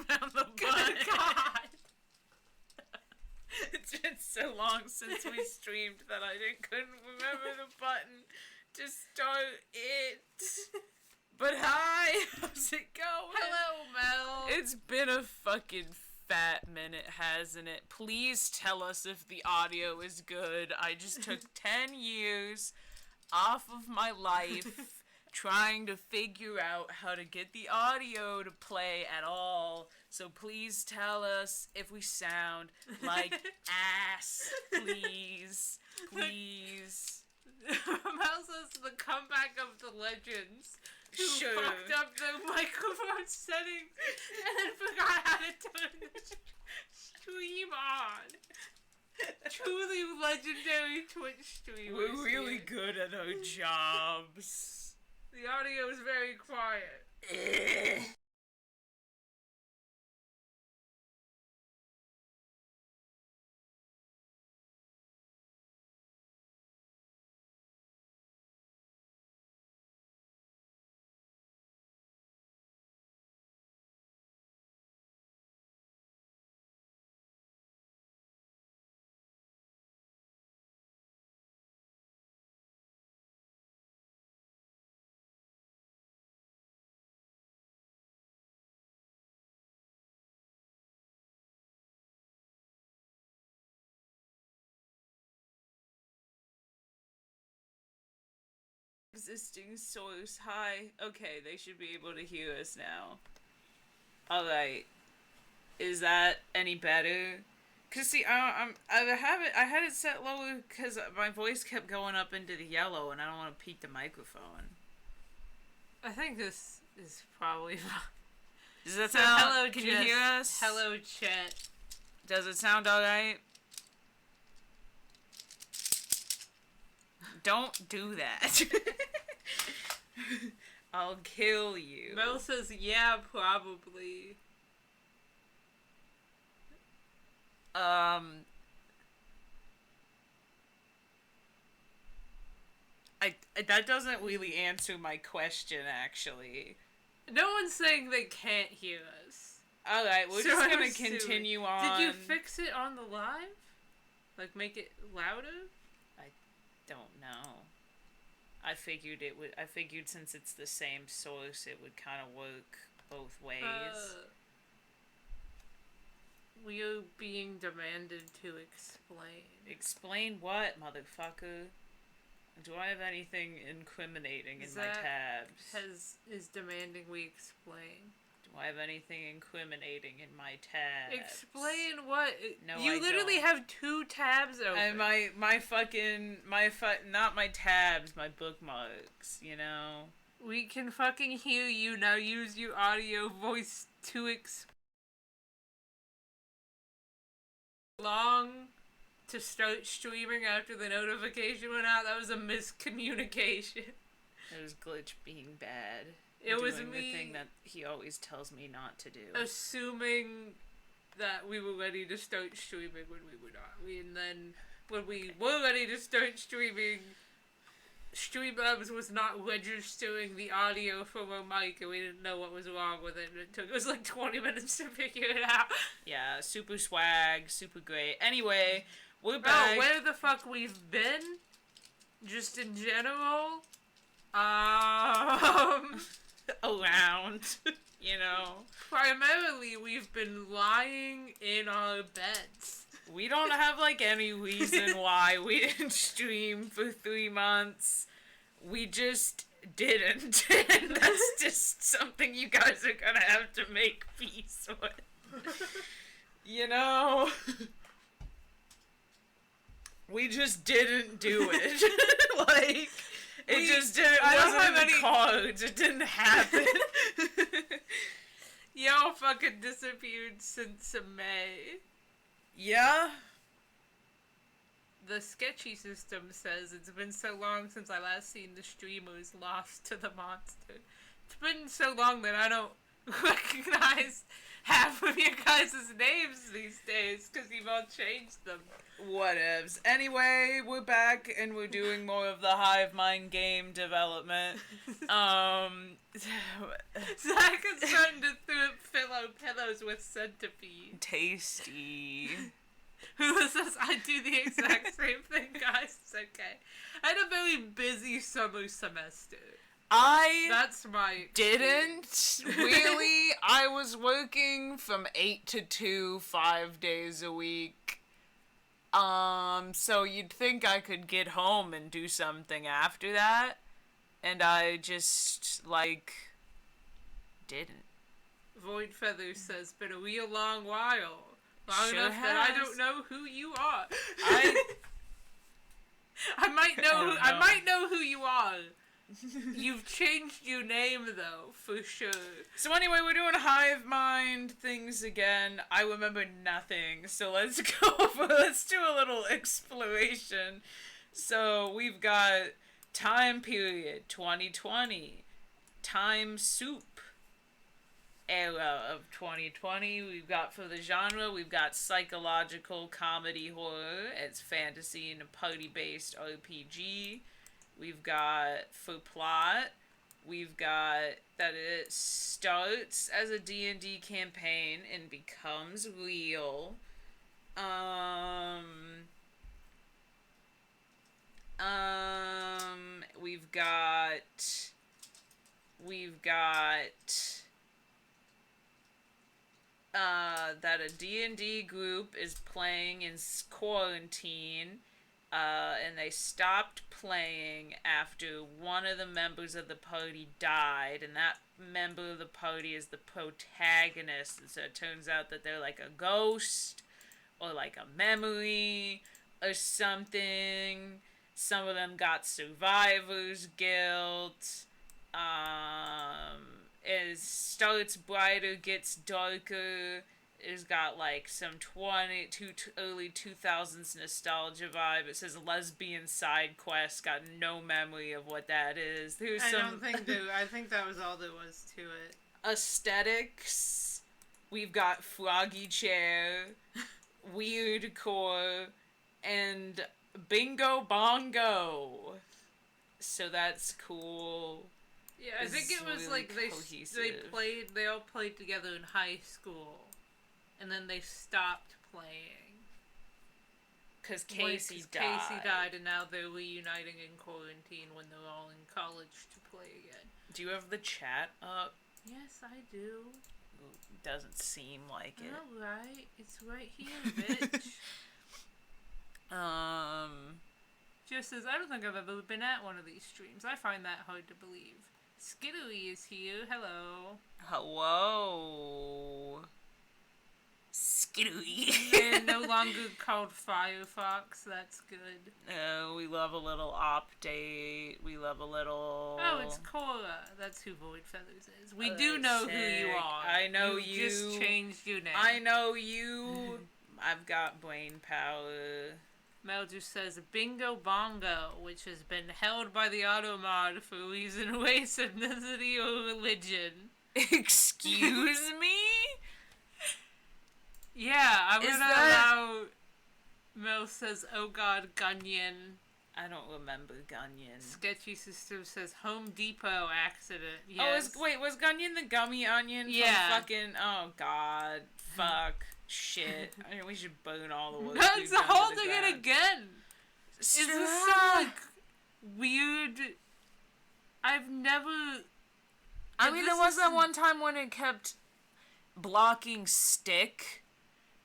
found the button. Good God. It's been so long since we streamed that I couldn't remember the button to start it. But hi, how's it going? Hello, Mel. It's been a fucking fat minute, hasn't it? Please tell us if the audio is good. I just took 10 years off of my life trying to figure out how to get the audio to play at all. So please tell us if we sound like ass. Please. Please. Mel says the comeback of the legends who Sure. fucked up the microphone settings and then forgot how to turn the stream on. Truly legendary Twitch streamers. We're really here. good at our jobs. The audio is very quiet. Existing source. Hi. Okay, they should be able to hear us now. Alright. Is that any better? Cause see, I had it set lower because my voice kept going up into the yellow, and I don't want to peak the microphone. I think this is probably fine. Does that So sound? hello, Can you hear us? Hello, chat. Does it sound alright? Don't do that. I'll kill you. Mel says, yeah, probably. That doesn't really answer my question, actually. No one's saying they can't hear us. Alright, we're So just I'm gonna assuming- continue on. Did you fix it on the live? Like, make it louder? Don't know. I figured since it's the same source, it would kind of work both ways. We are being demanded to explain. Explain what, motherfucker? Do I have anything incriminating in my Zach tabs? is demanding we explain. Do I have anything incriminating in my tabs? Explain what? No, you I literally don't. have 2 tabs open. And not my tabs, my bookmarks, you know? We can fucking hear you, now use your audio voice to long to start streaming after the notification went out. That was a miscommunication. It was Glitch being bad. It was doing me the thing that he always tells me not to do. assuming that we were ready to start streaming when we were not. And then when we were ready to start streaming, Streamlabs was not registering the audio from our mic, and we didn't know what was wrong with it. It took us like 20 minutes to figure it out. Yeah, super swag, super great. Anyway, we're back. Oh, where the fuck we've been? Just in general? Around, you know. Primarily, we've been lying in our beds. We don't have, like, any reason why we didn't stream for 3 months. We just didn't. And that's just something you guys are gonna have to make peace with. You know? We just didn't do it. Like, it just didn't. I don't wasn't have in the any cards. It didn't happen. Y'all fucking disappeared since May. Yeah? The sketchy system says it's been so long since I last seen the streamers lost to the monster. It's been so long that I don't recognize half of your guys' names these days because you've all changed them. Whatevs. Anyway, we're back and we're doing more of the Hive Mind game development. Zach is starting to fill pillows with centipede. Tasty. Who says I do the exact same thing, guys? It's okay. I had a very busy summer semester. That's my didn't really. I was working from 8 to 2, 5 days a week. So you'd think I could get home and do something after that, and I just, didn't. Void Feather says, been a real long while. Long Sure enough has. that I don't know who you are. I I might know who you are. You've changed your name, though, for sure. So anyway, we're doing Hive Mind things again. I remember nothing, so let's let's do a little exploration. So we've got time period 2020, time soup era of 2020. We've got for the genre, we've got psychological comedy horror. It's fantasy and a party-based RPG. We've got for plot, we've got that it starts as a D&D campaign and becomes real. We've got that a D&D group is playing in quarantine. And they stopped playing after one of the members of the party died, and that member of the party is the protagonist, and so it turns out that they're like a ghost, or like a memory, or something. Some of them got survivor's guilt. It starts brighter, gets darker. It's got some early 2000s nostalgia vibe. It says lesbian side quest. Got no memory of what that is. I think that was all there was to it. Aesthetics. We've got froggy chair, weird core, and bingo bongo. So that's cool. Yeah, I think it was really they all played together in high school. And then they stopped playing. Because Casey died. Casey died, and now they're reuniting in quarantine when they're all in college to play again. Do you have the chat up? Yes, I do. Doesn't seem like it. Alright, it's right here, bitch. Just says, I don't think I've ever been at one of these streams. I find that hard to believe. Skittery is here. Hello. Hello. Skittery. They're no longer called Firefox. That's good. We love a little update. We love a little... Oh, it's Cora. That's who Void Feathers is. We do know sick. who you are. I know you. You just changed your name. I know you. I've got brain power. Mel just says, Bingo Bongo, which has been held by the Automod for reason, race, ethnicity, or religion. Excuse me? Yeah, I'm gonna allow... Mel says, oh god, Gunyan. I don't remember Gunyan. Sketchy System says, Home Depot accident. Yes. Was Gunyan the gummy onion? Yeah. From fucking... Oh god. Fuck. Shit. I mean, we should burn all the work. No, it's holding it again. Is this some, weird... I've never... I mean, there was that one time when it kept blocking stick.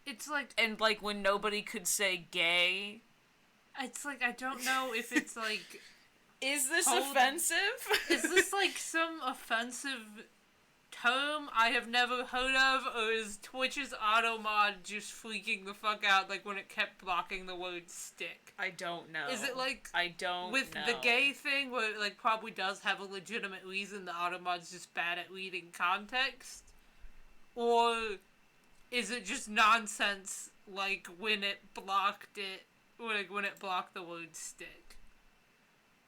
It's like... And, when nobody could say gay. It's like, I don't know if it's like... Is this offensive? Is this some offensive term I have never heard of, or is Twitch's automod just freaking the fuck out when it kept blocking the word stick? I don't know. Is it I don't with know. the gay thing where it probably does have a legitimate reason the automod's just bad at reading context? Or is it just nonsense when it blocked it, when it blocked the word stick?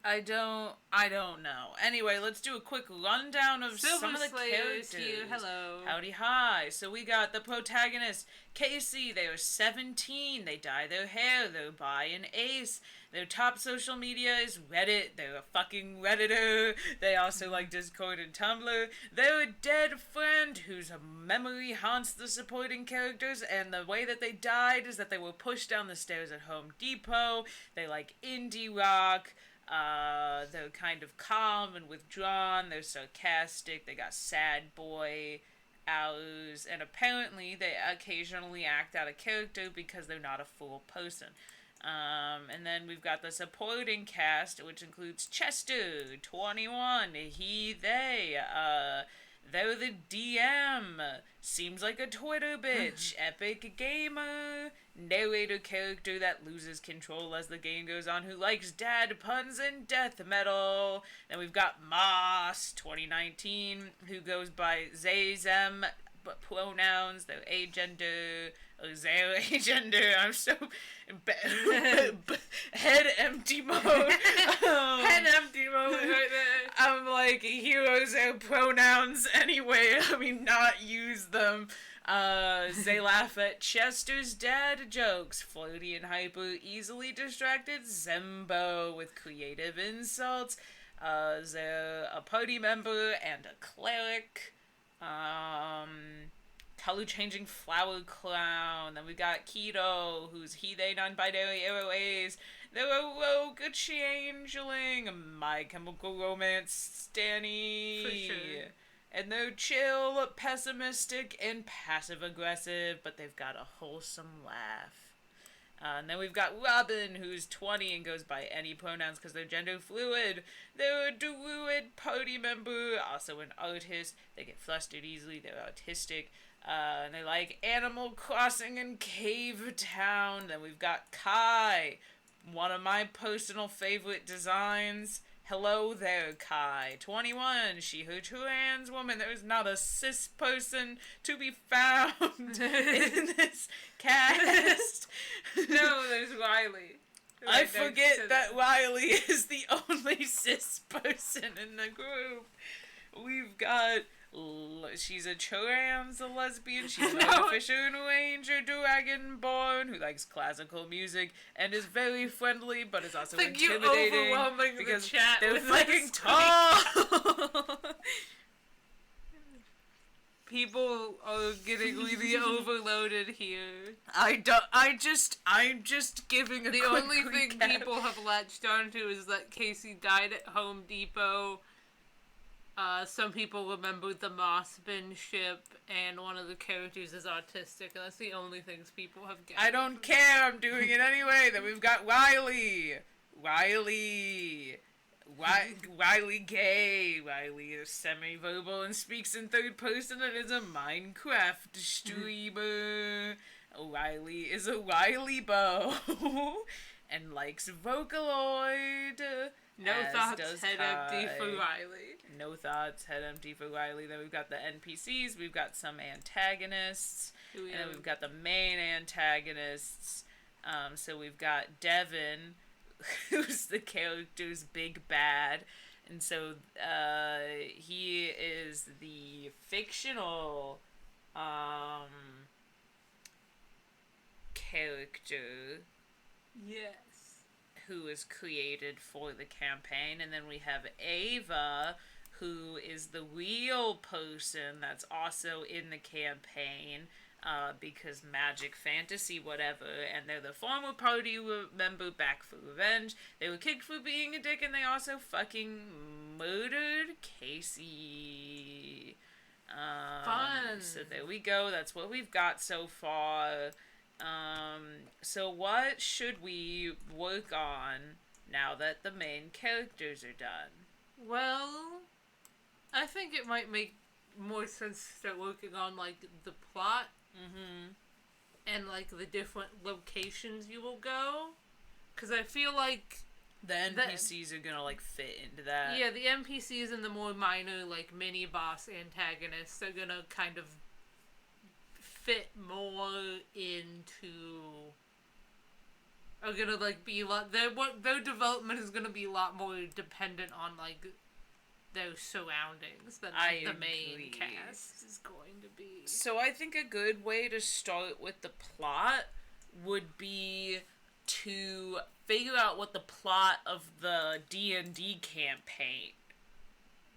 I don't know. Anyway, let's do a quick rundown of some of the characters. Here. Hello. Howdy hi. So we got the protagonist, Casey. They are 17. They dye their hair. They're bi and ace. Their top social media is Reddit. They're a fucking Redditor. They also like Discord and Tumblr. They're a dead friend whose memory haunts the supporting characters, and the way that they died is that they were pushed down the stairs at Home Depot. They like indie rock. They're kind of calm and withdrawn. They're sarcastic. They got sad boy hours, and apparently they occasionally act out of character because they're not a full person. And then we've got the supporting cast, which includes Chester, 21, he, they, they're the DM, seems like a Twitter bitch, epic gamer, narrator character that loses control as the game goes on, who likes dad puns and death metal. Then we've got Moss, 2019, who goes by they, them, but pronouns, they're agender, or their agender, I'm so... head empty mode. Head empty mode right there. I'm like, heroes are pronouns anyway, I mean, not use them. They laugh at Chester's dad jokes, flirty and hyper, easily distracted Zembo with creative insults. They're a party member and a cleric. Color-changing flower clown. Then we got Keto, who's he, they, non-binary, aroa's. They're a rogue, a changeling, a My Chemical Romance stanny. For sure. And they're chill, pessimistic, and passive-aggressive, but they've got a wholesome laugh. And then we've got Robin, who's 20 and goes by any pronouns because they're gender fluid. They're a druid party member, also an artist. They get flustered easily, they're autistic. And they like Animal Crossing and Cave Town. Then we've got Kai, one of my personal favorite designs. Hello there, Kai. 21, she, her, trans woman. There's not a cis person to be found in this cast. No, there's Riley. I forget that Riley is the only cis person in the group. We've got... she's a trans, a lesbian, she's an artificial ranger dragonborn who likes classical music and is very friendly but is also intimidating you overwhelming because the chat they're with fucking this tall. People are getting really overloaded here. I'm just giving a The quick only thing recap. people have latched onto is that Casey died at Home Depot. Some people remember the Moss bin ship, and one of the characters is autistic, and that's the only things people have gathered. I don't care, I'm doing it anyway. Then we've got Riley gay. Riley is semi-verbal and speaks in third person and is a Minecraft streamer. Riley is a Riley bow and likes Vocaloid. No thoughts, head empty for Riley. No thoughts, head empty for Riley. Then we've got the NPCs, we've got some antagonists, and then we've got the main antagonists. So we've got Devin, who's the character's big bad. And so he is the fictional character. Yes. Who is created for the campaign. And then we have Ava, who is the real person that's also in the campaign, because magic, fantasy, whatever, and they're the former party member back for revenge. They were kicked for being a dick, and they also fucking murdered Casey. Fun. So there we go, that's what we've got so far. So what should we work on now that the main characters are done? Well, I think it might make more sense to start working on, like, the plot. Mm-hmm. And, like, the different locations you will go. Because I feel like... The NPCs are gonna, like, fit into that. Yeah, the NPCs and the more minor, like, mini-boss antagonists are gonna kind of fit more into... are are gonna like be a lot. Their development is gonna be a lot more dependent on like their surroundings than like, the main agree. cast is going to be. So I think a good way to start with the plot would be to figure out what the plot of the D&D campaign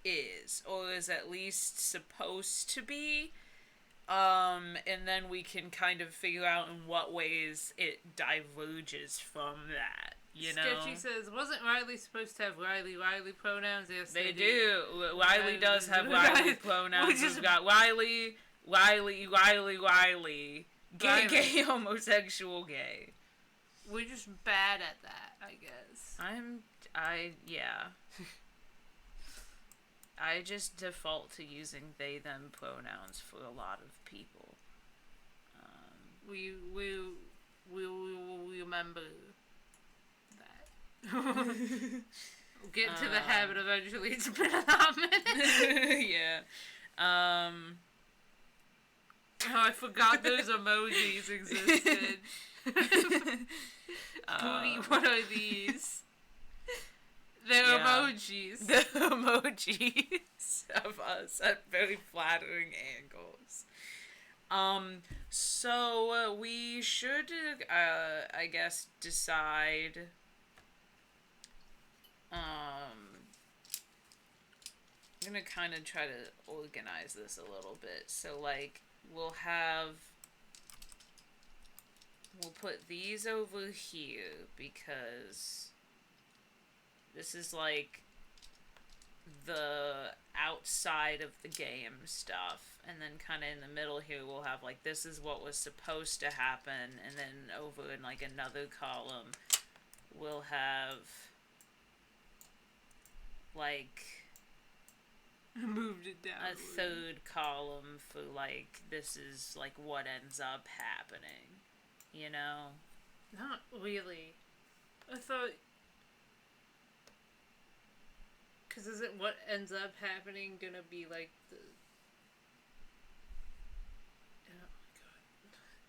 is, or is at least supposed to be. And then we can kind of figure out in what ways it diverges from that, you know? Sketchy says, wasn't Riley supposed to have Riley pronouns? Yes, they do. Riley does have Riley pronouns. We've got Riley, gay, homosexual, gay. We're just bad at that, I guess. Yeah. I just default to using they, them pronouns for a lot of people. We remember that. We'll get into the habit eventually. It's been a hot minute. Yeah. Oh, I forgot those emojis existed. Booty, what are these? They're emojis. The emojis of us at very flattering angles. So we should, I guess, decide. I'm gonna kind of try to organize this a little bit. So, like, we'll put these over here because this is like the outside of the game stuff, and then kind of in the middle here we'll have like this is what was supposed to happen, and then over in like another column we'll have like I moved it down. A third column for like this is like what ends up happening, you know? Not really. I thought. Because isn't what ends up happening gonna be like the. Oh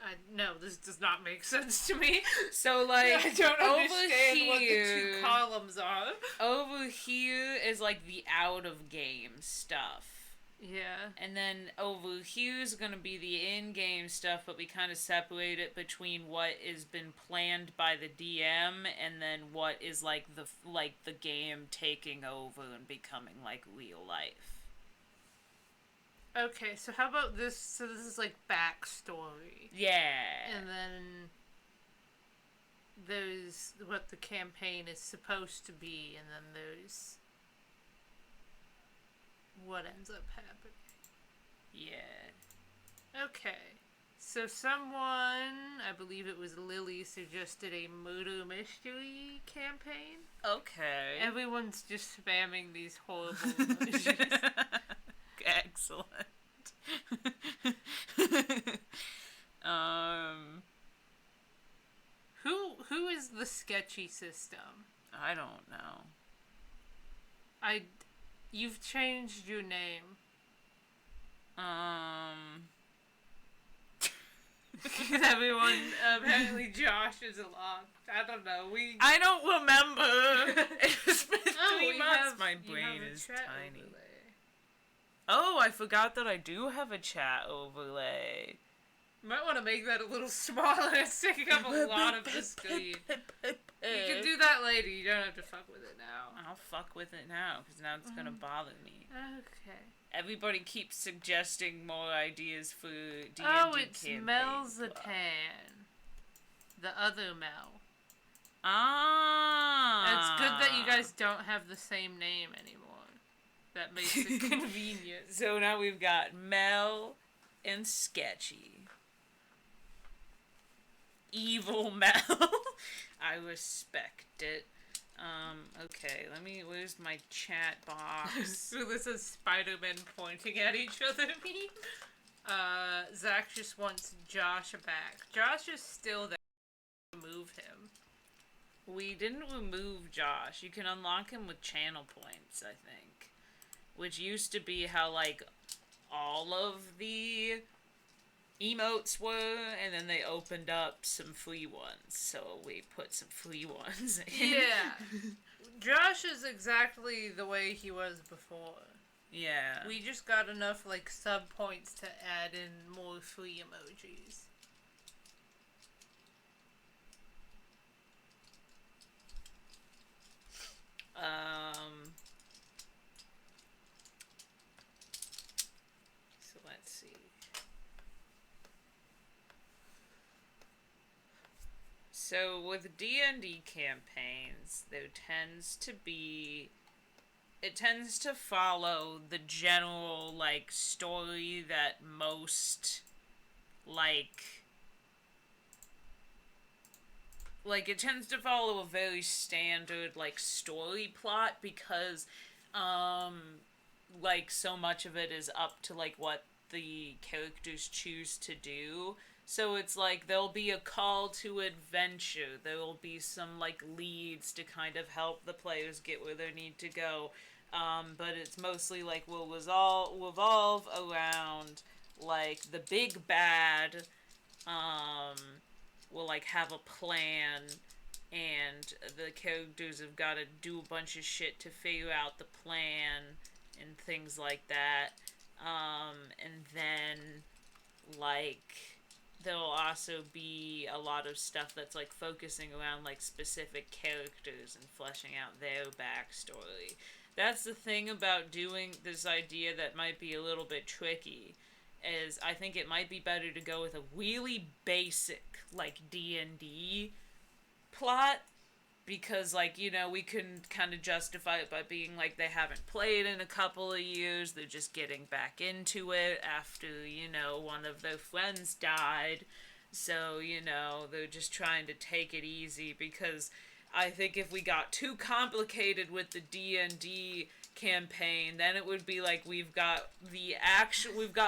my god. No, this does not make sense to me. So, like, I don't understand here, what the two columns are. Over here is like the out of game stuff. Yeah. And then over here is going to be the in-game stuff, but we kind of separate it between what has been planned by the DM and then what is like the game taking over and becoming like real life. Okay, so how about this? So this is like backstory. Yeah. And then there's what the campaign is supposed to be, and then there's what ends up happening. Yeah. Okay. So someone, I believe it was Lily, suggested a murder mystery campaign. Okay. Everyone's just spamming these horrible emojis. Excellent. Who is the sketchy system? I don't know. You've changed your name. Everyone, apparently Josh is locked. I don't know. I don't remember. It's been 3 months. My brain is tiny. Overlay. Oh, I forgot that I do have a chat overlay. You might want to make that a little smaller. It's taking up a lot of the screen. You can do that later. You don't have to fuck with it now. I'll fuck with it now, because now it's gonna bother me. Okay. Everybody keeps suggesting more ideas for D&D it's campaigns. Mel Zatan. The other Mel. Ah. It's good that you guys don't have the same name anymore. That makes it convenient. So now we've got Mel and Sketchy. Evil Mel. I respect it. Okay, where's my chat box? So this is Spider-Man pointing at each other meme. Zach just wants Josh back. Josh is still there. Remove him. We didn't remove Josh. You can unlock him with channel points, I think. Which used to be how, like, all of the emotes were, and then they opened up some free ones, so we put some free ones in. Yeah. Josh is exactly the way he was before. Yeah. We just got enough, like, sub points to add in more free emojis. So let's see. So with D&D campaigns, there tends to be... It tends to follow the general, like, story that most, like, it tends to follow a very standard, like, story plot because, like, so much of it is up to, like, what the characters choose to do. So it's like there'll be a call to adventure. There will be some, like, leads to kind of help the players get where they need to go. But it's mostly, like, we'll revolve around, like, the big bad, will, like, have a plan, and the characters have got to do a bunch of shit to figure out the plan, and things like that. And then, like, there'll also be a lot of stuff that's, like, focusing around, like, specific characters and fleshing out their backstory. That's the thing about doing this idea that might be a little bit tricky, is I think it might be better to go with a really basic, like, D&D plot, because, like, you know, we can kind of justify it by being like they haven't played in a couple of years, they're just getting back into it after, you know, one of their friends died, so, you know, they're just trying to take it easy, because I think if we got too complicated with the D&D campaign, then it would be like we've got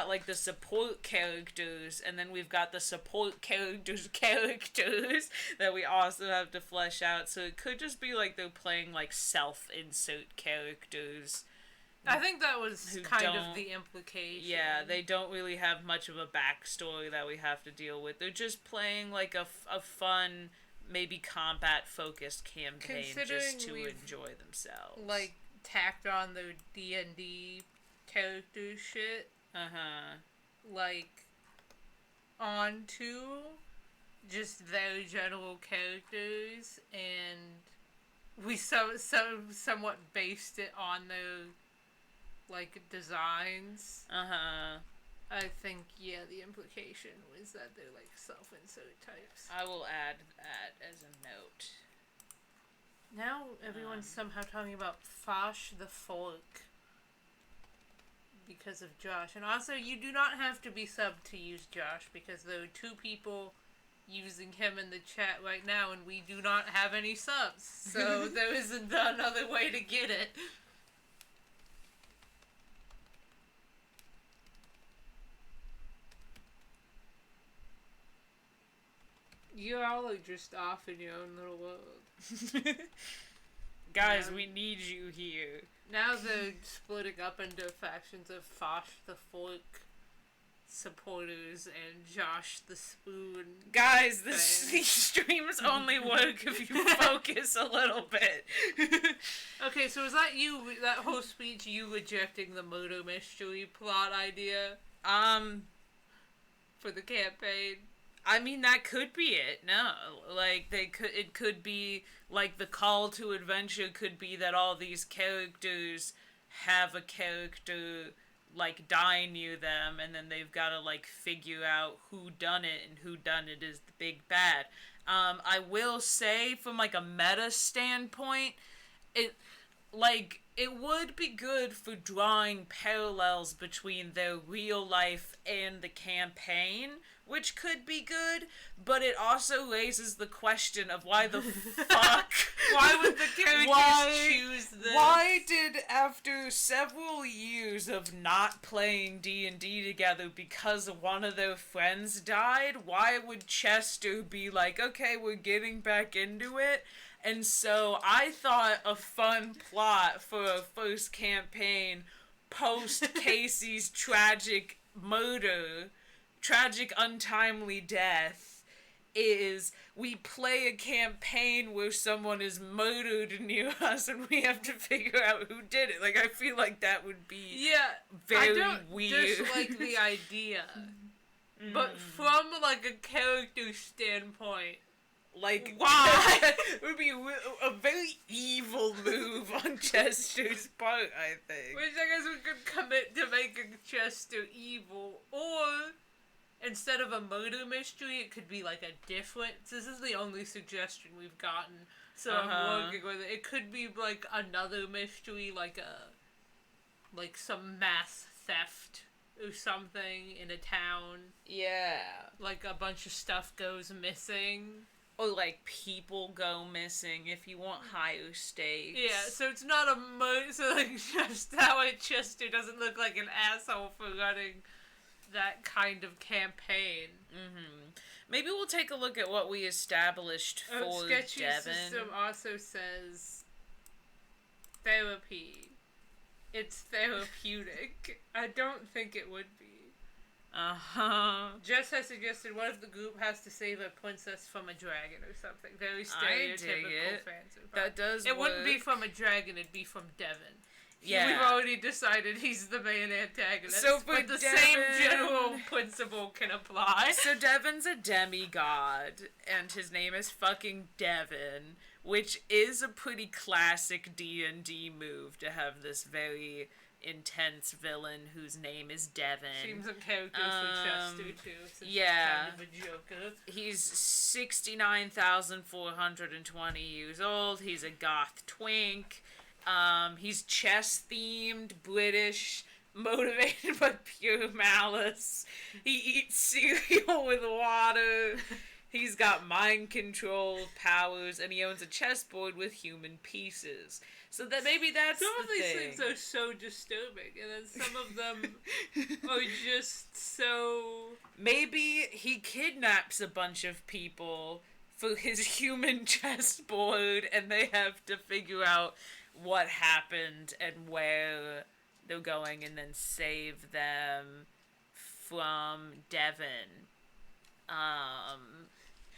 like the support characters, and then we've got the support characters that we also have to flesh out, so it could just be like they're playing like self-insert characters. I think that was kind of the implication. Yeah, they don't really have much of a backstory that we have to deal with. They're just playing like a fun, maybe combat-focused campaign just to enjoy themselves. Like, tacked on the D&D character shit. Like, onto just very general characters, and we somewhat based it on their, like, designs. I think, yeah, the implication was that they're, like, self-insert types. I will add that as a note. Now everyone's somehow talking about Fosh the Fork because of Josh. And also, you do not have to be subbed to use Josh, because there are 2 people using him in the chat right now, and we do not have any subs. So there isn't another way to get it. You all are just off in your own little world. Guys, we need you here. Now they're splitting up into factions of Fosh the Fork supporters and Josh the Spoon. Guys, these streams only work if you focus a little bit. Okay, so is that that whole speech, you rejecting the murder mystery plot idea? For the campaign? I mean, that could be it. No, like, it could be, like, the call to adventure could be that all these characters have a character, like, die near them, and then they've got to, like, figure out who done it, and who done it is the big bad. I will say, from, like, a meta standpoint, it would be good for drawing parallels between their real life and the campaign, which could be good, but it also raises the question of why the fuck... Why would the characters choose this? Why did, after several years of not playing D&D together because one of their friends died, why would Chester be like, okay, we're getting back into it? And so I thought a fun plot for a first campaign post Casey's tragic murder, tragic, untimely death is we play a campaign where someone is murdered near us and we have to figure out who did it. Like, I feel like that would be very I don't weird. dislike the idea. But from, like, a character standpoint, like, why? It would be a very evil move on Chester's part, I think. Which I guess we could commit to making Chester evil, or instead of a murder mystery, it could be like a different. This is the only suggestion we've gotten, so I'm working with it. It could be like another mystery, like some mass theft or something in a town. Yeah. Like a bunch of stuff goes missing. Or, like, people go missing if you want higher stakes. Yeah, so it's not a so, like, just that way Chester doesn't look like an asshole for running that kind of campaign. Maybe we'll take a look at what we established for Sketchy Devin. System also says therapy. It's therapeutic. I don't think it would be. Jess has suggested, what if the group has to save a princess from a dragon or something? Very stereotypical fancy. That does It work. wouldn't be from a dragon, it'd be from Devin. Yeah. We've already decided he's the main antagonist. So for but the Devin... same general principle can apply. So Devin's a demigod, and his name is fucking Devin, which is a pretty classic D&D move to have this very intense villain whose name is Devin. Seems in character for Chester, too. Since yeah. He's kind of a joker. He's 69,420 years old. He's a goth twink. He's chess-themed, British, motivated by pure malice. He eats cereal with water. He's got mind control powers, and he owns a chessboard with human pieces. So that maybe that's some of these thing. things are so disturbing, and then some of them are just so... Maybe he kidnaps a bunch of people for his human chessboard, and they have to figure out what happened and where they're going, and then save them from Devin.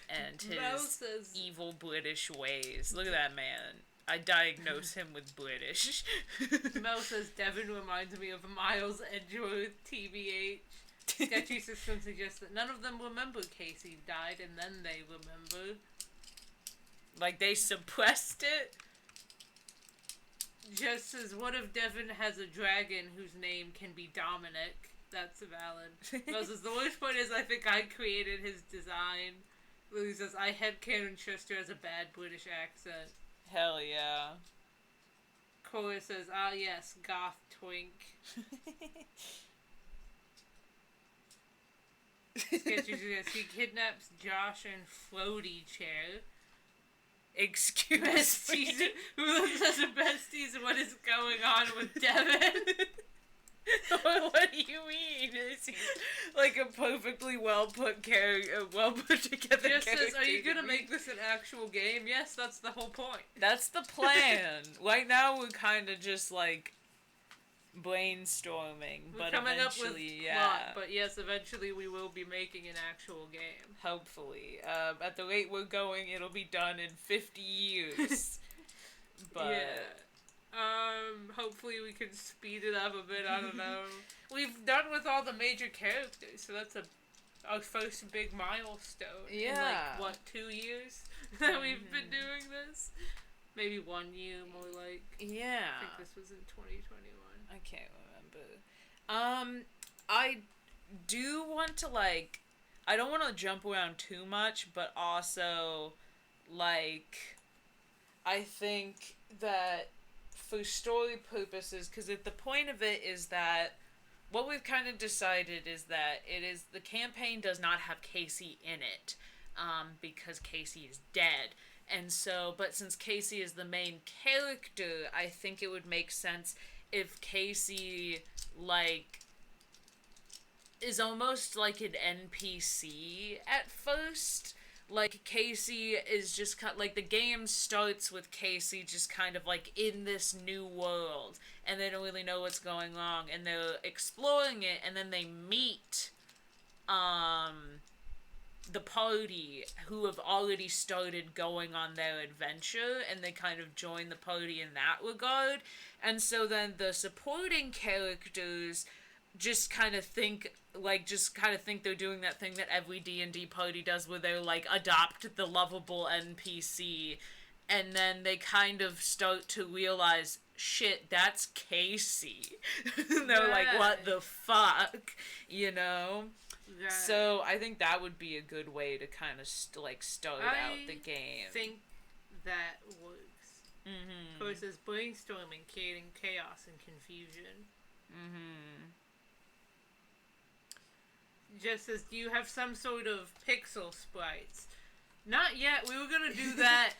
And his evil British ways. Look at that man. I diagnose him with British. Mel says Devin reminds me of Miles Edgeworth, TBH. Sketchy System suggests that none of them remember Casey died, and then they remember. Like they suppressed it? Just says, what if Devin has a dragon whose name can be Dominic? That's valid. Mel says, the worst part is I think I created his design. Lily says, I headcanon Chester has a bad British accent. Hell yeah. Cora says, ah yes, goth twink. Sketchy says, he kidnaps Josh and Floaty Chair. Excuse me. Who looks at the besties and what is going on with Devin? What do you mean? Is he like a perfectly well put together Just character? says, are you gonna make this an actual game? Yes, that's the whole point. That's the plan. Right now we're kind of just like brainstorming, We're but coming up with eventually, plot, but yes, eventually we will be making an actual game. Hopefully. At the rate we're going, it'll be done in 50 years. But yeah. Hopefully we can speed it up a bit, I don't know. We've done with all the major characters, so that's our first big milestone. Yeah. In like, what, 2 years that we've been doing this? Maybe 1 year, more like. Yeah. I think this was in 2021. I can't remember. I do want to, like, I don't want to jump around too much, but also, like, I think that for story purposes, because the point of it is that what we've kind of decided is that the campaign does not have Casey in it, because Casey is dead. And so, but since Casey is the main character, I think it would make sense if Casey, like, is almost like an NPC at first. Like, Casey is just like, the game starts with Casey just kind of, like, in this new world, and they don't really know what's going on, and they're exploring it, and then they meet, the party who have already started going on their adventure, and they kind of join the party in that regard. And so then the supporting characters just kind of think they're doing that thing that every D&D party does, where they're like adopt the lovable NPC, and then they kind of start to realize, shit, that's Casey. They're like, what the fuck, you know? Right. So I think that would be a good way to kind of start out the game. I think that works. Mm-hmm. Versus brainstorming, creating chaos and confusion. Mm-hmm. Just as you have some sort of pixel sprites. Not yet. We were gonna do that.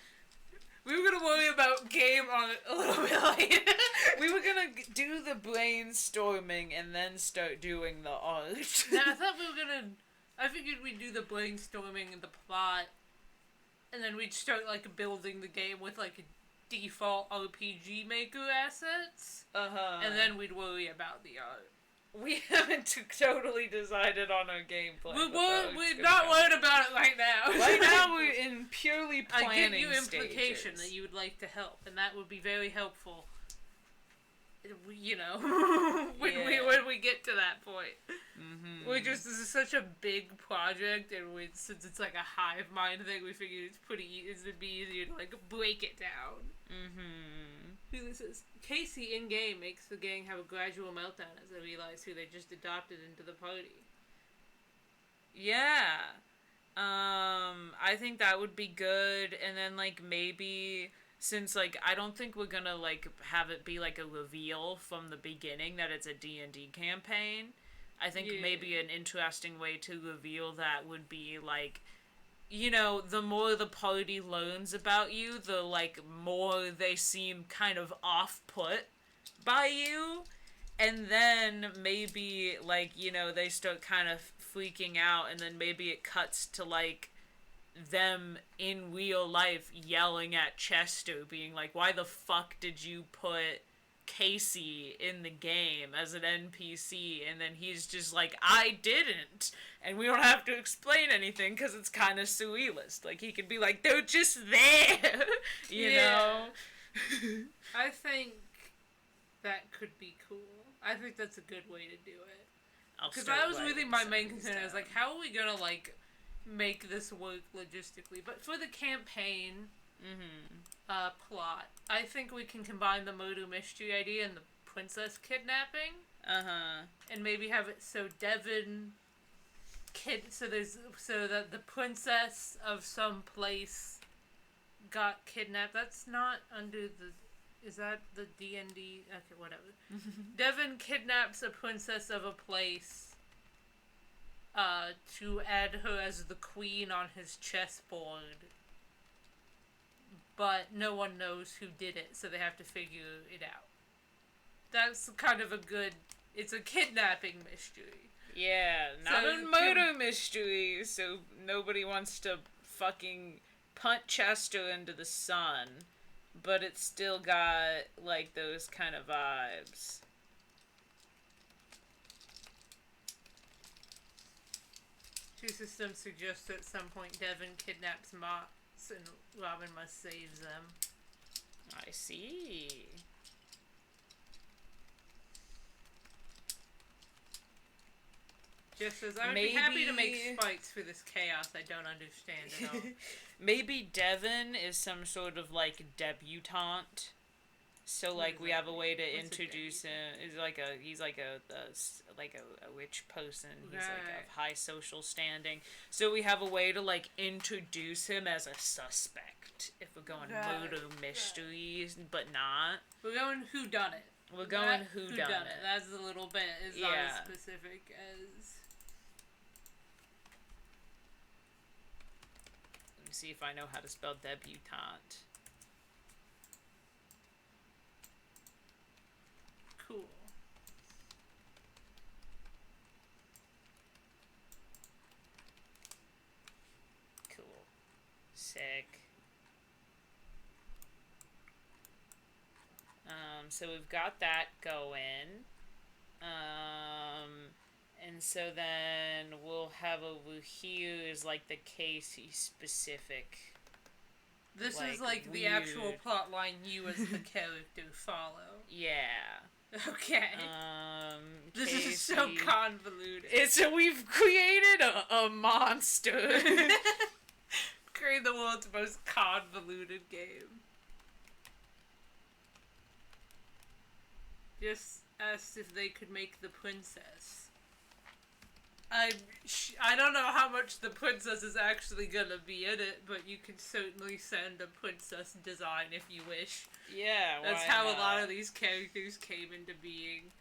We were gonna worry about game on a little bit later. We were gonna do the brainstorming and then start doing the art. No, I thought we were gonna. I figured we'd do the brainstorming and the plot, and then we'd start like building the game with like default RPG Maker assets. And then we'd worry about the art. We haven't totally decided on our gameplay. We're not worried about it right now. Right now we're in purely planning I give you implication stages. that you would like to help, and that would be very helpful. You know, when we get to that point. Mm-hmm. This is such a big project, and since it's like a hive mind thing, we figured it'd be easier to like break it down. This is Casey in game makes the gang have a gradual meltdown as they realize who they just adopted into the party. Yeah. I think that would be good, and then like maybe, since like I don't think we're gonna like have it be like a reveal from the beginning that it's a D&D campaign. I think maybe an interesting way to reveal that would be like, you know, the more the party learns about you, the like more they seem kind of off-put by you. And then maybe like, you know, they start kind of freaking out, and then maybe it cuts to like them in real life yelling at Chester, being like, why the fuck did you put Casey in the game as an NPC? And then he's just like, I didn't, and we don't have to explain anything because it's kind of surrealist. Like, he could be like, they're just there. you know. I think that could be cool. I think that's a good way to do it, because that was really my main concern. I was like, how are we gonna like make this work logistically? But for the campaign plot, I think we can combine the murder mystery idea and the princess kidnapping. And maybe have it so Devin so that the princess of some place got kidnapped. That's not under the. Is that the D&D? Okay, whatever. Devin kidnaps a princess of a place to add her as the queen on his chessboard. But no one knows who did it, so they have to figure it out. That's kind of it's a kidnapping mystery. Yeah, not a murder mystery, so nobody wants to fucking punt Chester into the sun. But it's still got, like, those kind of vibes. Two systems suggest at some point Devin kidnaps Mott's and Robin must save them. I see. Just as I would be happy to make spikes for this chaos I don't understand at all. Maybe Devin is some sort of like debutante. So like we have a way to introduce him. He's like a rich person. He's like of high social standing. So we have a way to like introduce him as a suspect if we're going murder mysteries, but not. We're going whodunit. We're going whodunit. That's a little bit. It's not as specific as. Let me see if I know how to spell debutante. Cool. Cool. Sick. So we've got that going. And so then we'll have over here is like the Casey specific. This Like, is like the weird. actual plot line you as the character follow. Yeah. Okay. This Casey. is so convoluted. We've created a monster. Create the world's most convoluted game. Just asked if they could make the princess. I don't know how much the princess is actually gonna be in it, but you can certainly send a princess design if you wish. Yeah, That's why how not? a lot of these characters came into being.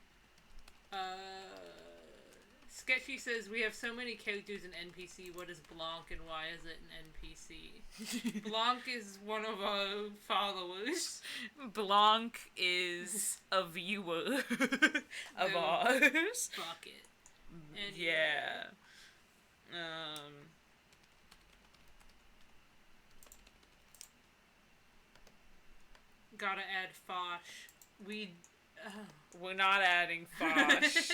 Sketchy says, we have so many characters in NPC, what is Blanc and why is it an NPC? Blanc is one of our followers. Blanc is a viewer of No. ours. Fuck it. Anyway. Yeah. Gotta add Fosh. We're not adding Fosh.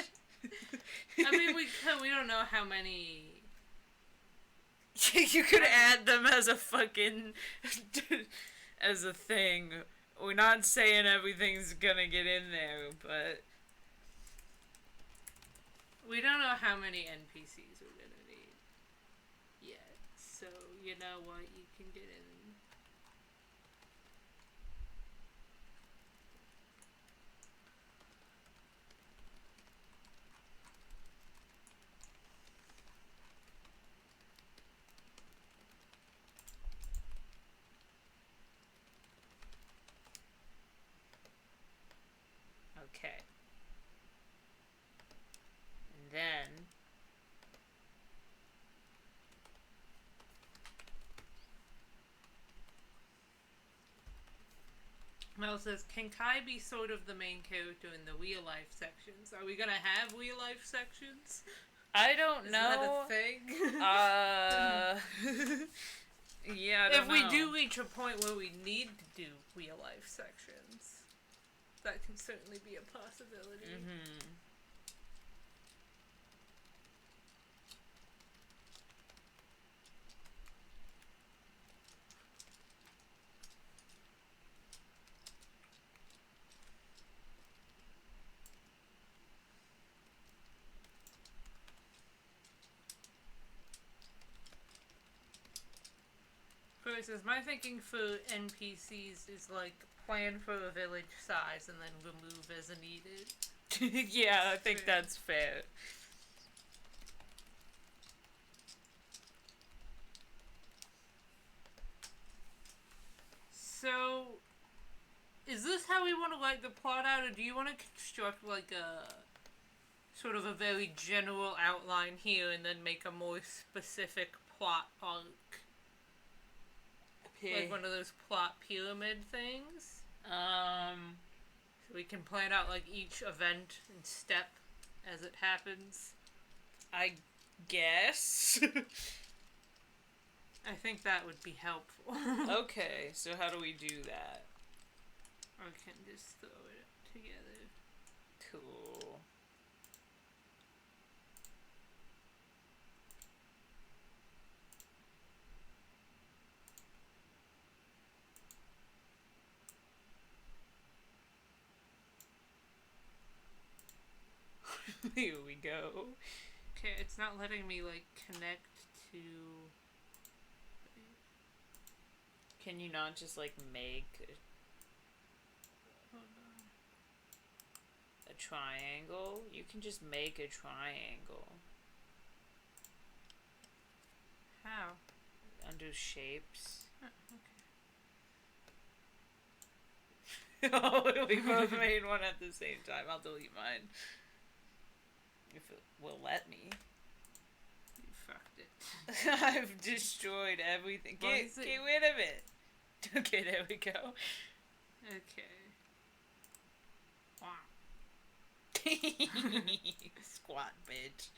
I mean, we don't know how many. You could add them as a fucking as a thing. We're not saying everything's gonna get in there, but We don't know how many NPCs we're gonna need yet. So, you know what? You can get in. okay. And then Mel says, can Kai be sort of the main character in the real life sections? Are we gonna have real life sections? I don't Is know. that a thing? Yeah, I don't If know. we do reach a point where we need to do real life sections, that can certainly be a possibility. Mm-hmm. Chloe says, my thinking for NPCs is like plan for a village size and then remove as needed. Yeah, I think Fair. that's fair. So, is this how we want to like the plot out, or do you want to construct like a sort of a very general outline here and then make a more specific plot arc? Like one of those plot pyramid things? So we can plan out like each event and step as it happens. I guess. I think that would be helpful. Okay, so how do we do that? Or we can just throw it together. Cool. Here we go. Okay, it's not letting me like connect to. Can you not just like make Hold on. a triangle? You can just make a triangle. How? Undo shapes. Oh, okay. Oh, we both made one at the same time. I'll delete mine. If it will let me. You fucked it. I've destroyed everything. What Get is it? rid of it. Okay, there we go. Okay. Wow. Squat, bitch.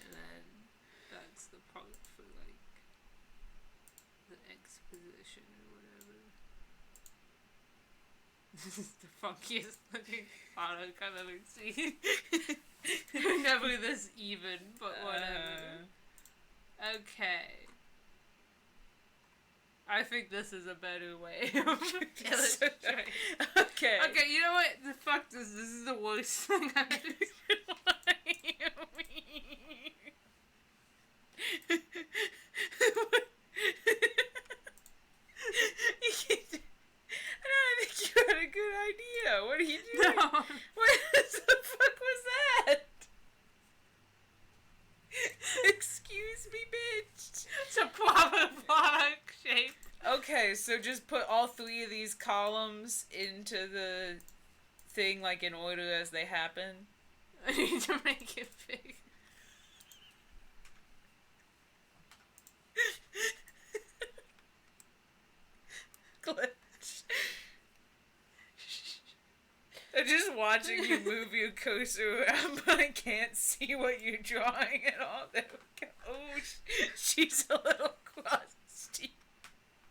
And then that's the part for like the exposition or whatever. This is the funkiest looking photo I've ever seen. Never this even, but whatever. Okay. I think this is a better way of illustrating. Okay. Okay, you know what? The fuck this. This is the worst thing I've ever What do you mean? I don't think you had a good idea. What are you doing? No. What the fuck was that? Excuse me, bitch. It's a proper product shape. Okay, so just put all three of these columns into the thing, like, in order as they happen. I need to make it big. Glitch. I'm just watching you move your cursor around, but I can't see what you're drawing at all. There we go. Oh, she's a little crusty.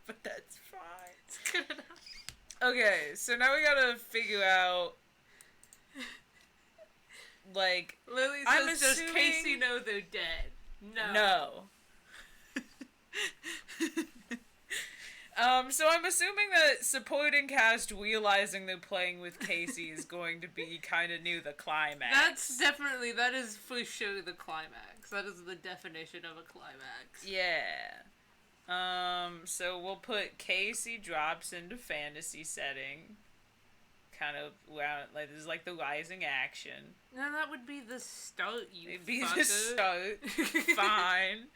But that's fine. It's good enough. Okay, so now we gotta figure out, like... Lily I'm says, does assuming- Casey know they're dead? No. No. So I'm assuming that supporting cast realizing they're playing with Casey is going to be kind of near the climax. That is for sure the climax. That is the definition of a climax. Yeah. So we'll put Casey drops into fantasy setting. Kind of, like, this is like the rising action. No, that would be the start, you It'd be fucker. the start. Fine.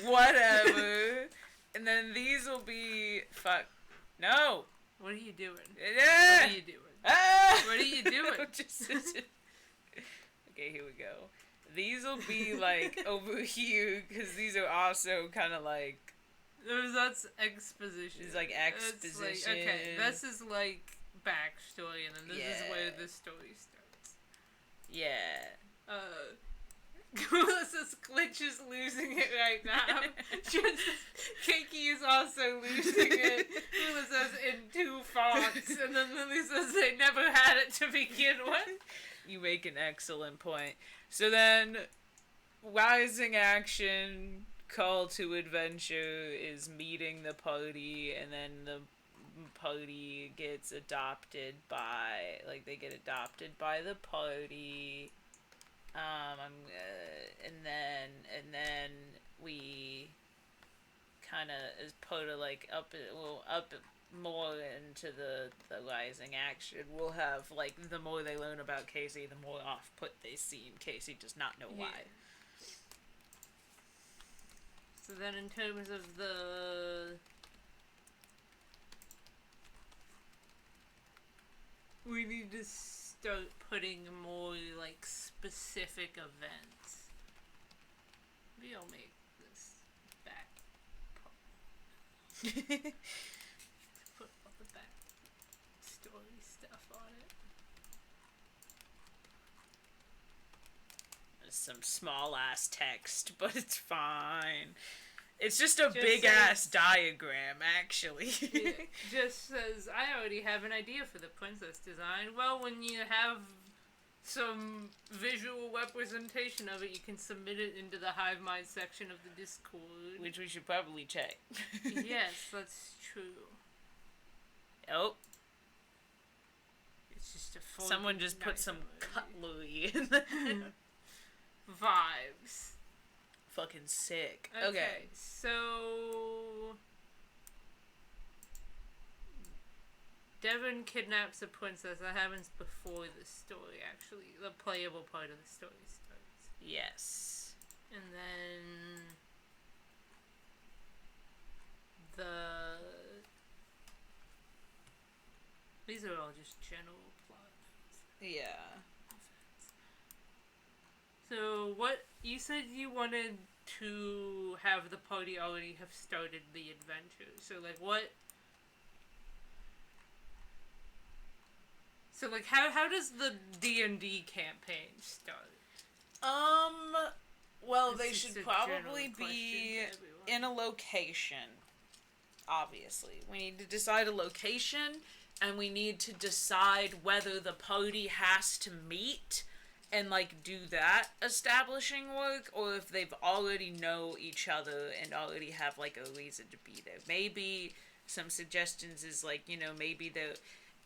Whatever. And then these will be... Fuck. No! What are you doing? Yeah! What are you doing? Ah! What are you doing? Okay, here we go. These will be, like, over here, because these are also kind of, like... That's exposition. It's like exposition. Like, okay, this is, like, backstory, and then this is where the story starts. Yeah. Melissa's Glitch is losing it right now. Keiki is also losing it. Melissa's in 2 fonts, and then Lily says they never had it to begin with. You make an excellent point. So then, rising action, call to adventure is meeting the party, and then the party gets adopted by, like, they get adopted by the party. And then we kind of, as part of, like, up more into the rising action, we'll have, like, the more they learn about Casey, the more off-put they seem. Casey does not know why. So then in terms of we need to start putting more, like, specific events. Maybe I'll make this back part. Put all the back story stuff on it. There's some small-ass text, but it's fine. It's just a Just big-ass diagram, actually. Yeah, just says, I already have an idea for the princess design. Well, when you have some visual representation of it, you can submit it into the Hive Mind section of the Discord. Which we should probably check. Yes, that's true. Oh. It's just a full Someone just put nice some emoji. cutlery in there. Vibes. Fucking sick. Okay, so Devon kidnaps a princess. That happens before the story, actually. The playable part of the story starts. Yes. And then these are all just general plot notes. Yeah. So what you said you wanted to have the party already have started the adventure. So like what? So like how does the D&D campaign start? Well, It's they just should a probably general question be to everyone. in a location. Obviously, we need to decide a location, and we need to decide whether the party has to meet and like do that establishing work, or if they've already know each other and already have like a reason to be there. Maybe some suggestions is like, maybe they're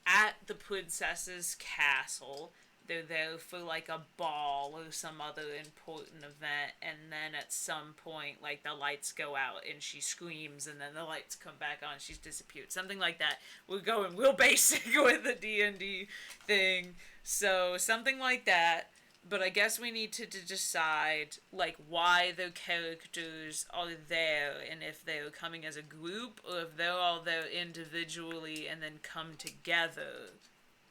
at the princess's castle. They're there for like a ball or some other important event, and then at some point, like, the lights go out and she screams, and then the lights come back on, she's disappeared. Something like that. We're going real basic with the D&D thing. So, something like that. But I guess we need to decide, like, why the characters are there, and if they're coming as a group, or if they're all there individually and then come together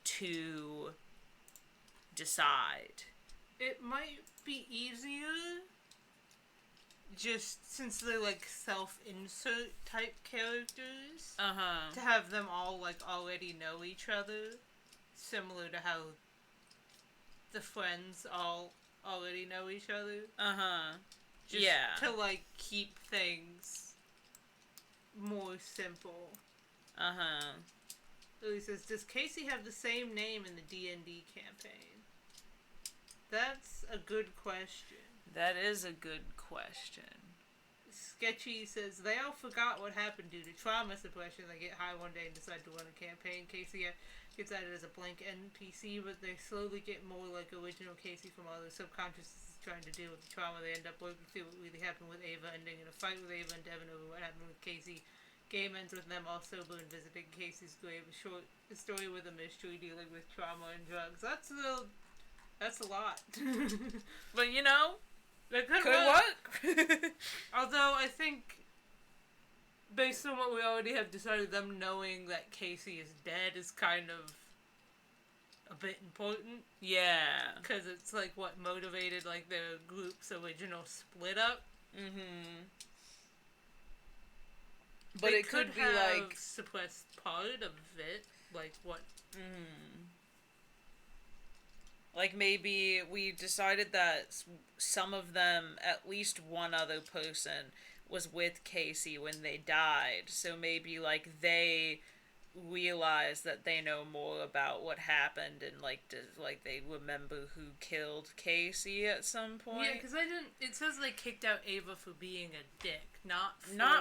to decide. It might be easier, just since they're like self-insert type characters, to have them all like already know each other, similar to how the friends all already know each other. Just to like keep things more simple. He says, does Casey have the same name in the D&D campaign? That's a good question. That is a good question. Sketchy says, they all forgot what happened due to trauma suppression. They get high one day and decide to run a campaign. Casey gets added as a blank NPC, but they slowly get more like original Casey from all their subconscious is trying to deal with the trauma. They end up working through what really happened with Ava, ending in a fight with Ava and Devin over what happened with Casey. Game ends with them all sober and visiting Casey's grave. A story with a mystery dealing with trauma and drugs. That's a lot. But that could work. Although I think, based on what we already have decided, them knowing that Casey is dead is kind of a bit important. Yeah. Because it's like what motivated like the group's original split up. But it could be like suppressed part of it, like what. Like, maybe we decided that some of them, at least one other person, was with Casey when they died. So maybe, like, they realize that they know more about what happened and, like, they remember who killed Casey at some point. Yeah, because it says they kicked out Ava for being a dick, not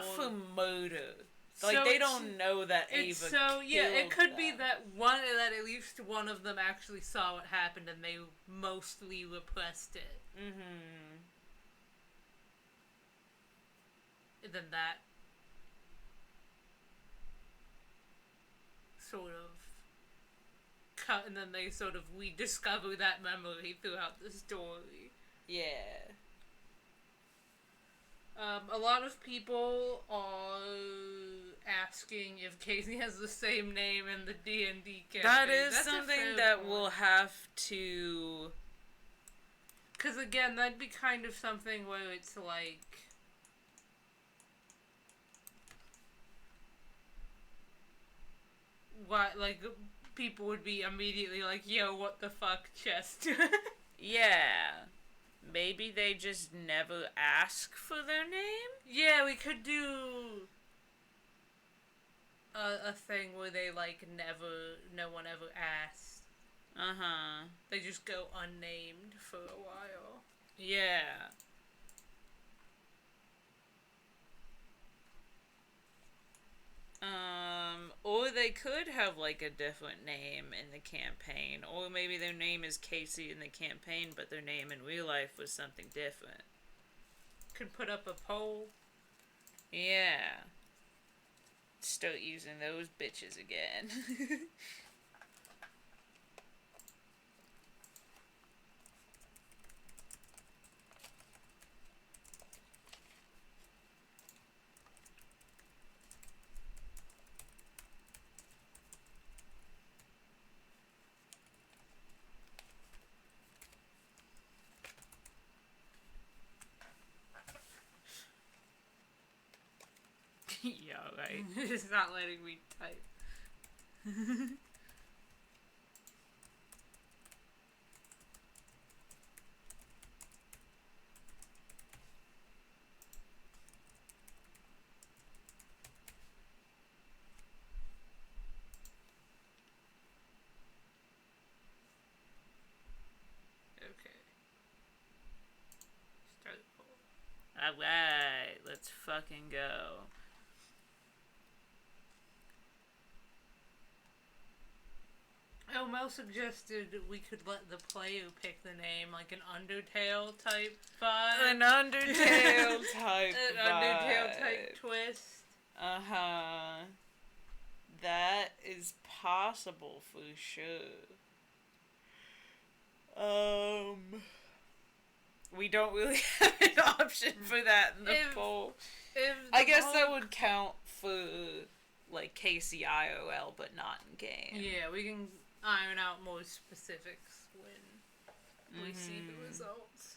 for murder. Like, so they don't know that Ava killed it could be them. that at least one of them actually saw what happened and they mostly repressed it. And then that sort of cut, and then they sort of rediscover that memory throughout the story. Yeah. A lot of people are asking if Casey has the same name in the D&D campaign. That's something that we'll have to... Because again, that'd be kind of something where it's like... What, like, people would be immediately like, yo, what the fuck, chest? Yeah. Maybe they just never ask for their name? Yeah, we could do a thing where they, like, no one ever asked. They just go unnamed for a while. Yeah. Or they could have, like, a different name in the campaign. Or maybe their name is Casey in the campaign, but their name in real life was something different. Could put up a poll. Yeah. Start using those bitches again. Yeah, right. It's not letting me type. Okay. Alright, let's fucking go. Mel suggested we could let the player pick the name, like an Undertale type vibe. An Undertale type An vibe. Undertale type twist. Uh-huh. That is possible for sure. We don't really have an option for that in the poll. I guess that would count for, like, KCIOL, but not in game. Yeah, we can iron out more specifics when we see the results.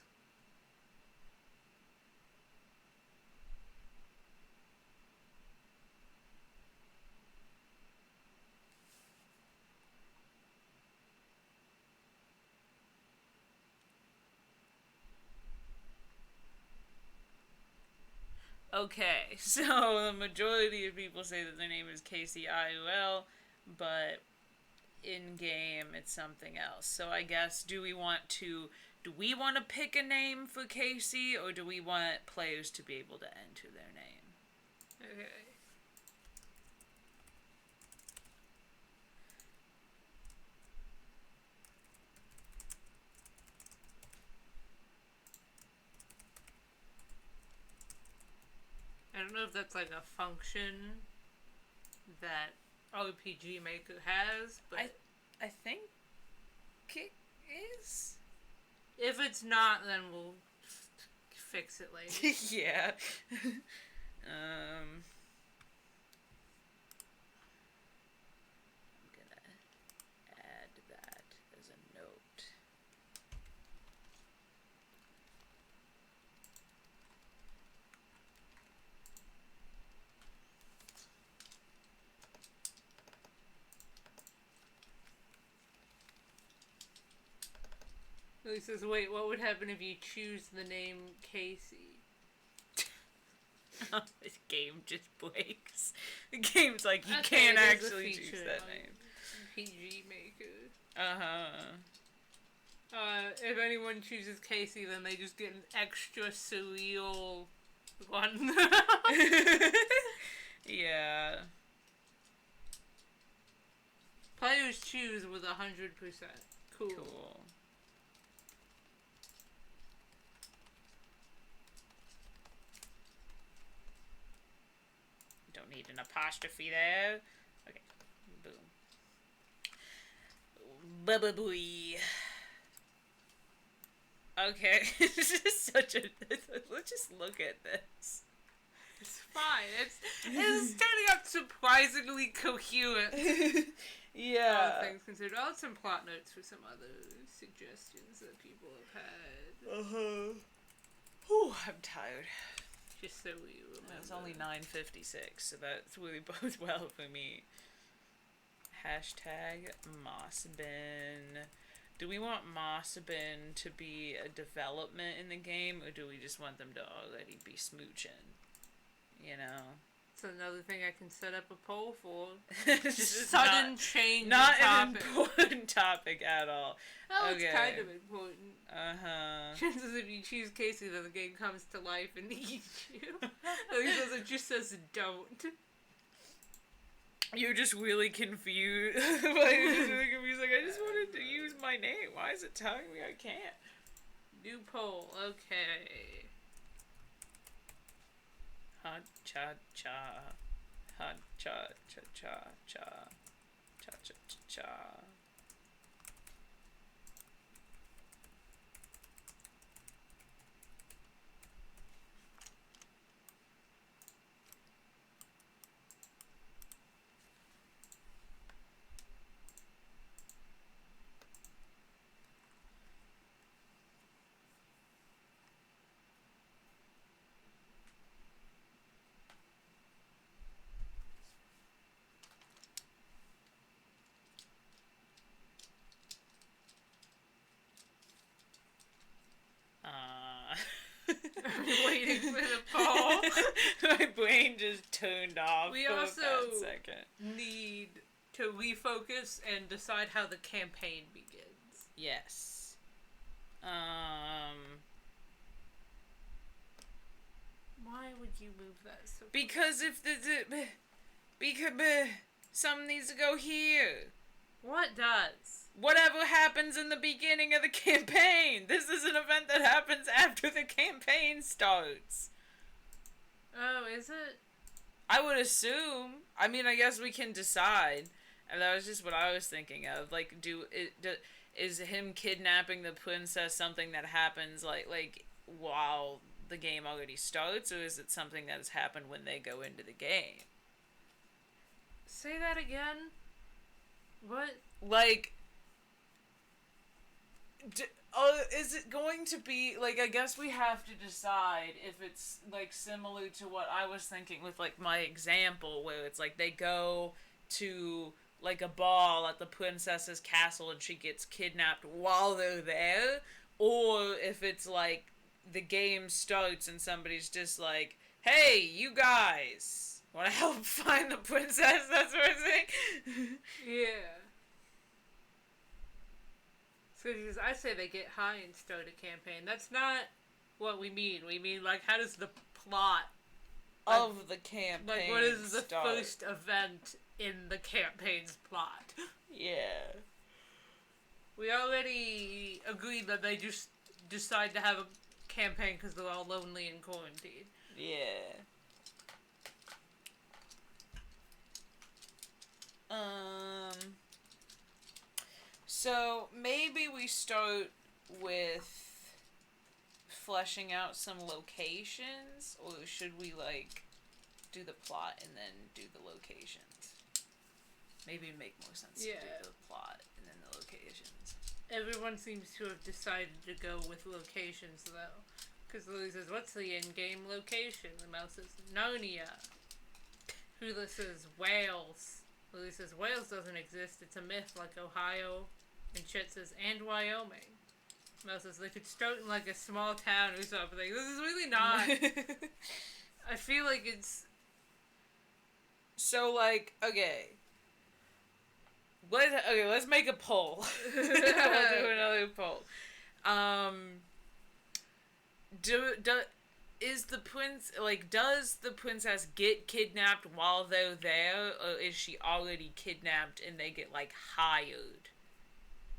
Okay, so the majority of people say that their name is KCIOL, but in game it's something else. So I guess do we want to pick a name for Casey, or do we want players to be able to enter their name? Okay. I don't know if that's like a function that RPG Maker has, but I think it is. If it's not, then we'll fix it later. Yeah. I'm gonna add that as a note. He says, wait, what would happen if you choose the name Casey? This game just breaks. The game's like, you Okay, can't it is a actually feature choose that on name. PG Maker. Uh-huh. If anyone chooses Casey, then they just get an extra surreal one. Yeah. Players choose with 100%. Cool. Don't need an apostrophe there. Okay. Boom. Bubba-booey. Okay. This is such a... Let's just look at this. It's fine. It's turning out surprisingly coherent. Yeah. All things considered. I'll have some plot notes for some other suggestions that people have had. Uh-huh. Whew, I'm tired. Just so we remember. It's only 9:56, so that's really bodes well for me. Hashtag Mossbin. Do we want Mossbin to be a development in the game, or do we just want them to already be smooching? You know? It's another thing I can set up a poll for. Just sudden change not of topic. an important topic at all. Oh, Okay. it's kind of important. Uh-huh. Chances if you choose Casey, then the game comes to life and eats you. It just says don't. You're just really confused. You're just really confused. Like, I just wanted to use my name. Why is it telling me I can't? New poll. Okay. Ha cha cha. Ha cha cha cha cha. Cha cha cha cha. Waiting for the poll. My brain just turned off We for also a second. need to refocus and decide how the campaign begins. Yes. Why would you move that so Because if because something needs to go here. What does? Whatever happens in the beginning of the campaign. This is an event that happens after the campaign starts. Oh, is it? I would assume. I mean, I guess we can decide. And that was just what I was thinking of. Like, is him kidnapping the princess something that happens like while the game already starts, or is it something that has happened when they go into the game? Say that again. What? Like, is it going to be, like, I guess we have to decide if it's, like, similar to what I was thinking with, like, my example, where it's, like, they go to, like, a ball at the princess's castle and she gets kidnapped while they're there, or if it's, like, the game starts and somebody's just like, hey, you guys, want to help find the princess, that sort of thing? Yeah. So I say they get high and start a campaign. That's not what we mean. We mean, like, how does the plot of the campaign like, what is the start? first event in the campaign's plot? Yeah. We already agreed that they just decide to have a campaign because they're all lonely in quarantine. Yeah. So maybe we start with fleshing out some locations, or should we, like, do the plot and then do the locations? Maybe it'd make more sense to do the plot and then the locations. Everyone seems to have decided to go with locations, though. Because Lily says, what's the in-game location? The mouse says, Narnia. Hula says, Wales. Lily says, Wales doesn't exist. It's a myth like Ohio. And Chet says, and Wyoming. Mouse says, they could start in, like, a small town or something. This is really not. I feel like it's... So, like, okay. Let's make a poll. We'll do another poll. Does the princess get kidnapped while they're there, or is she already kidnapped and they get, like, hired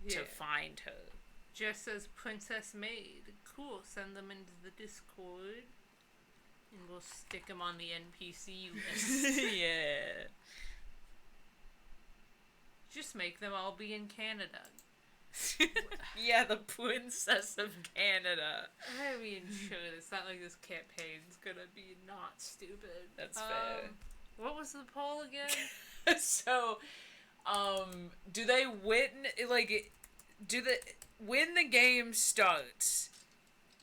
to find her? Jess says Princess Maid. Cool, send them into the Discord. And we'll stick them on the NPC list. Yeah. Just make them all be in Canada. Yeah, the Princess of Canada. I mean, sure, it's not like this campaign's gonna be not stupid. That's fair. What was the poll again? So, do they win, like, when the game starts,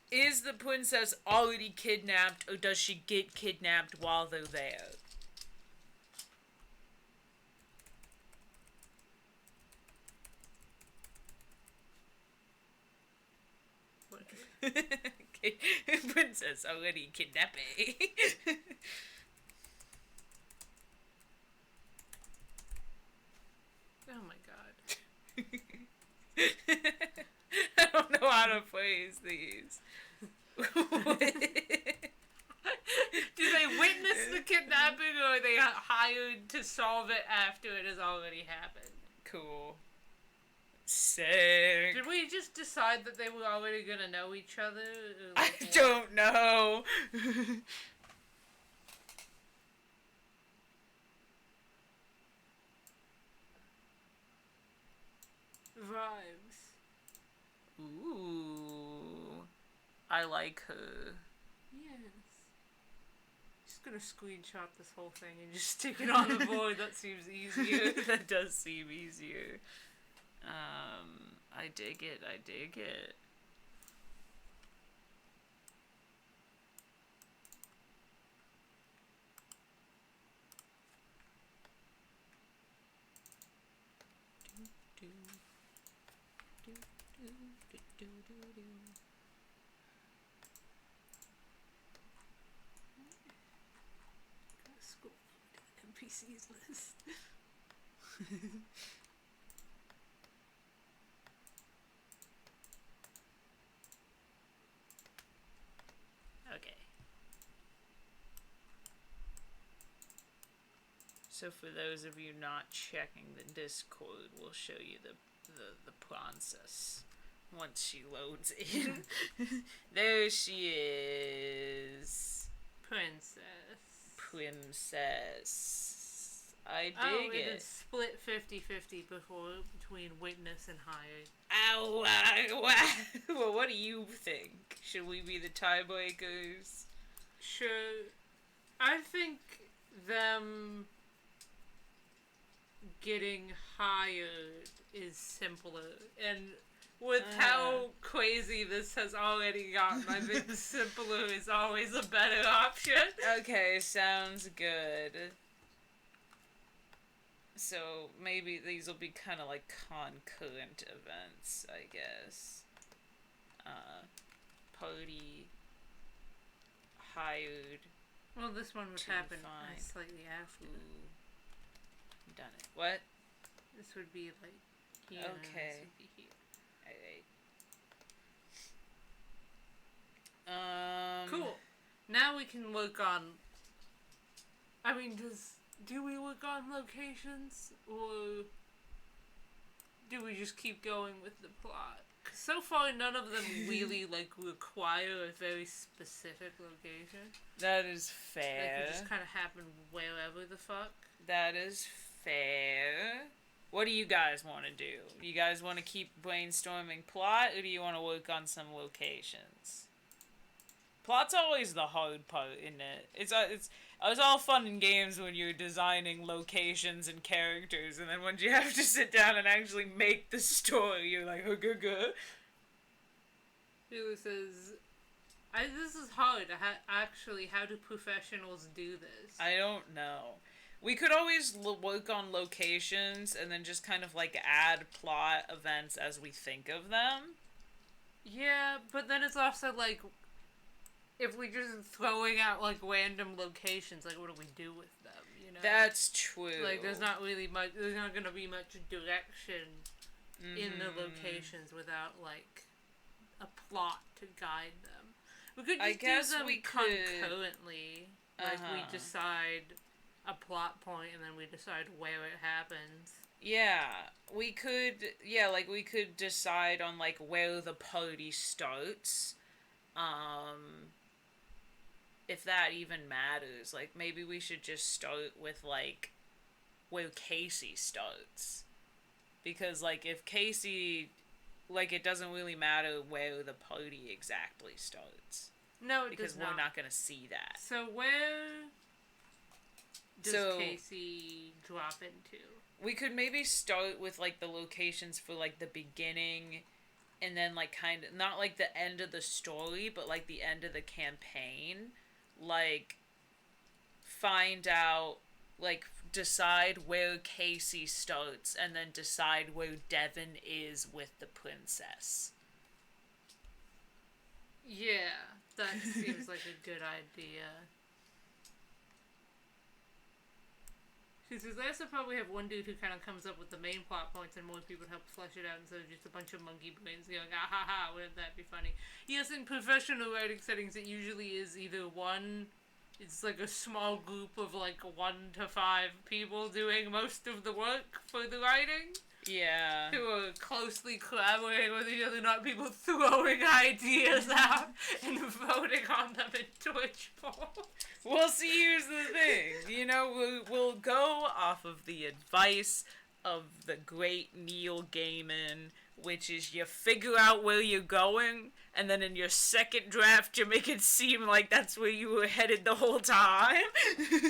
is the princess already kidnapped, or does she get kidnapped while they're there? Princess already kidnapping. Oh my god. I don't know how to phrase these. Do they witness the kidnapping, or are they hired to solve it after it has already happened? Cool. Sick. Did we just decide that they were already gonna know each other? I don't know. Vibes. Ooh. I like her. Yes. Just gonna screenshot this whole thing and just stick it on the board. That seems easier. That does seem easier. I dig it. Let's go to the NPCs list. Okay. So for those of you not checking the Discord, we'll show you the process once she loads in. There she is. Princess. I dig it. It is split 50-50 between witness and hired. Ow, well, what do you think? Should we be the tiebreakers? Sure. I think them getting hired is simpler. And with how crazy this has already gotten, I think simpler is always a better option. Okay, sounds good. So maybe these will be kind of like concurrent events, I guess. Party hired. Well, this one would happen slightly after. Ooh. Done it. What? This would be like here. Okay. This would be here. Alright. Cool. Now we can work on. I mean, do we work on locations, or do we just keep going with the plot? 'Cause so far, none of them really require a very specific location. That is fair. They can just kind of happen wherever the fuck. That is fair. What do you guys want to do? You guys want to keep brainstorming plot, or do you want to work on some locations? Plot's always the hard part, isn't it? It's all fun and games when you're designing locations and characters, and then once you have to sit down and actually make the story, you're like, huh. Who says, this is hard. How do professionals do this? I don't know. We could always work on locations and then just kind of like add plot events as we think of them. Yeah, but then it's also like, if we just throwing out like random locations, like what do we do with them? You know. That's true. Like there's not really much. There's not gonna be much direction in the locations without like a plot to guide them. We could just do them concurrently. Like we decide a plot point and then we decide where it happens. Yeah, we could decide on like where the party starts. If that even matters, like maybe we should just start with like where Casey starts, because like if Casey, like it doesn't really matter where the party exactly starts. No, it because does not. We're not gonna see that. So where does Casey drop into? We could maybe start with like the locations for like the beginning, and then like kind of not like the end of the story, but like the end of the campaign. Like, find out, like, decide where Casey starts, and then decide where Devin is with the princess. Yeah, that seems like a good idea. She says, I also probably have one dude who kind of comes up with the main plot points and more people help flesh it out instead of just a bunch of monkey brains going, ah ha ha, wouldn't that be funny? Yes, in professional writing settings, it usually is either it's like a small group of like 1 to 5 people doing most of the work for the writing. Yeah. Who are closely collaborating with each other, not people throwing ideas out and voting on them in Twitch polls. Well, see, here's the thing. You know, we'll go off of the advice of the great Neil Gaiman, which is you figure out where you're going, and then in your second draft you make it seem like that's where you were headed the whole time.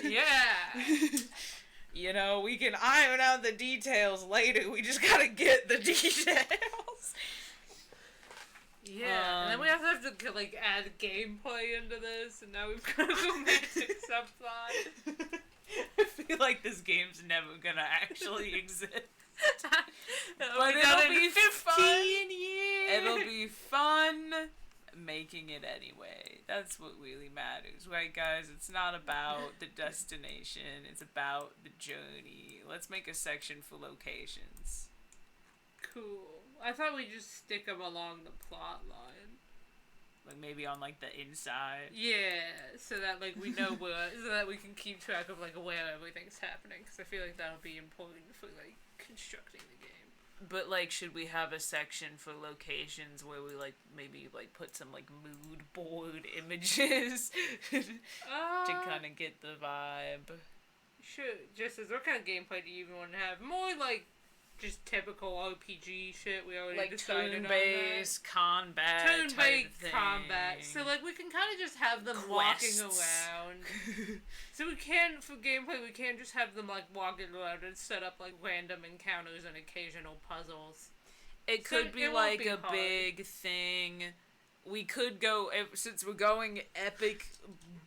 Yeah. You know, we can iron out the details later. We just gotta get the details. Yeah, and then we also have to like add gameplay into this, and now we've got a romantic subplot. I feel like this game's never gonna actually exist. But it'll be 15 years. It'll be fun making it anyway. That's what really matters, right, guys? It's not about the destination. It's about the journey. Let's make a section for locations. Cool. I thought we'd just stick them along the plot line. Like, maybe on, like, the inside. Yeah, so that, like, we know so that we can keep track of, like, where everything's happening, because I feel like that'll be important for, like, constructing the game. But, like, should we have a section for locations where we, like, maybe, like, put some, like, mood board images to kind of get the vibe? Sure, just as what kind of gameplay do you even want to have? More, like, just typical RPG shit. We already like decided on that. turn-based combat. Turn-based combat. So like we can kind of just have them walking around. So we can, for gameplay, we can't just have them like walking around and set up like random encounters and occasional puzzles. It could be like a big thing. We could go, since we're going epic,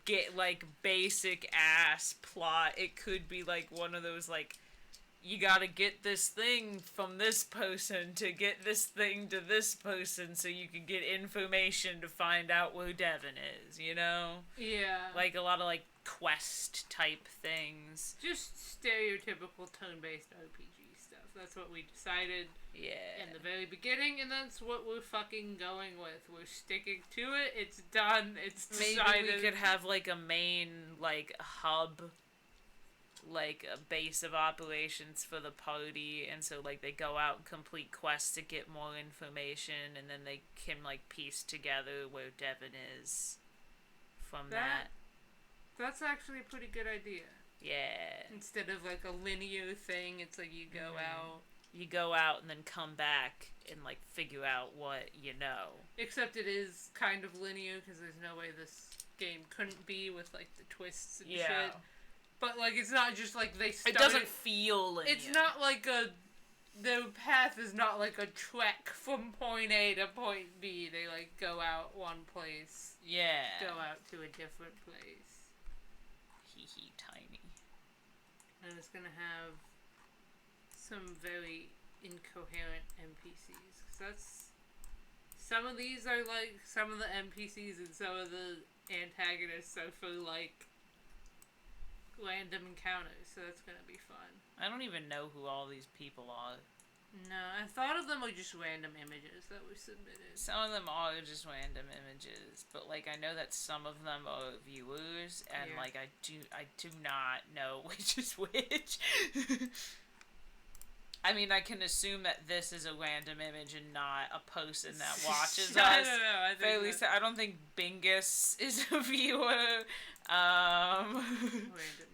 get like basic ass plot. It could be like one of those like, you gotta get this thing from this person to get this thing to this person so you can get information to find out where Devin is, you know? Yeah. Like a lot of like quest type things. Just stereotypical tone-based RPG stuff. That's what we decided in the very beginning, and that's what we're fucking going with. We're sticking to it. It's done. It's decided. Maybe we could have like a main like hub, like a base of operations for the party, and so like they go out and complete quests to get more information, and then they can like piece together where Devin is from that. That's actually a pretty good idea. Yeah. Instead of like a linear thing, it's like you go out. You go out and then come back and like figure out what you know. Except it is kind of linear because there's no way this game couldn't be with like the twists and shit. But, like, it's not just, like, they started... It doesn't feel linear. It's not like their path is not like a trek from point A to point B. They, like, go out one place. Yeah. Go out to a different place. Hee tiny. And it's gonna have some very incoherent NPCs. 'Cause that's... Some of these are, like, some of the NPCs and some of the antagonists are for, like... random encounters, so that's gonna be fun. I don't even know who all these people are. No, I thought of them like just random images that were submitted. Some of them are just random images, but like I know that some of them are viewers, and like I do not know which is which. I mean, I can assume that this is a random image and not a person that watches us. I don't know. I don't think Bingus is a viewer. Random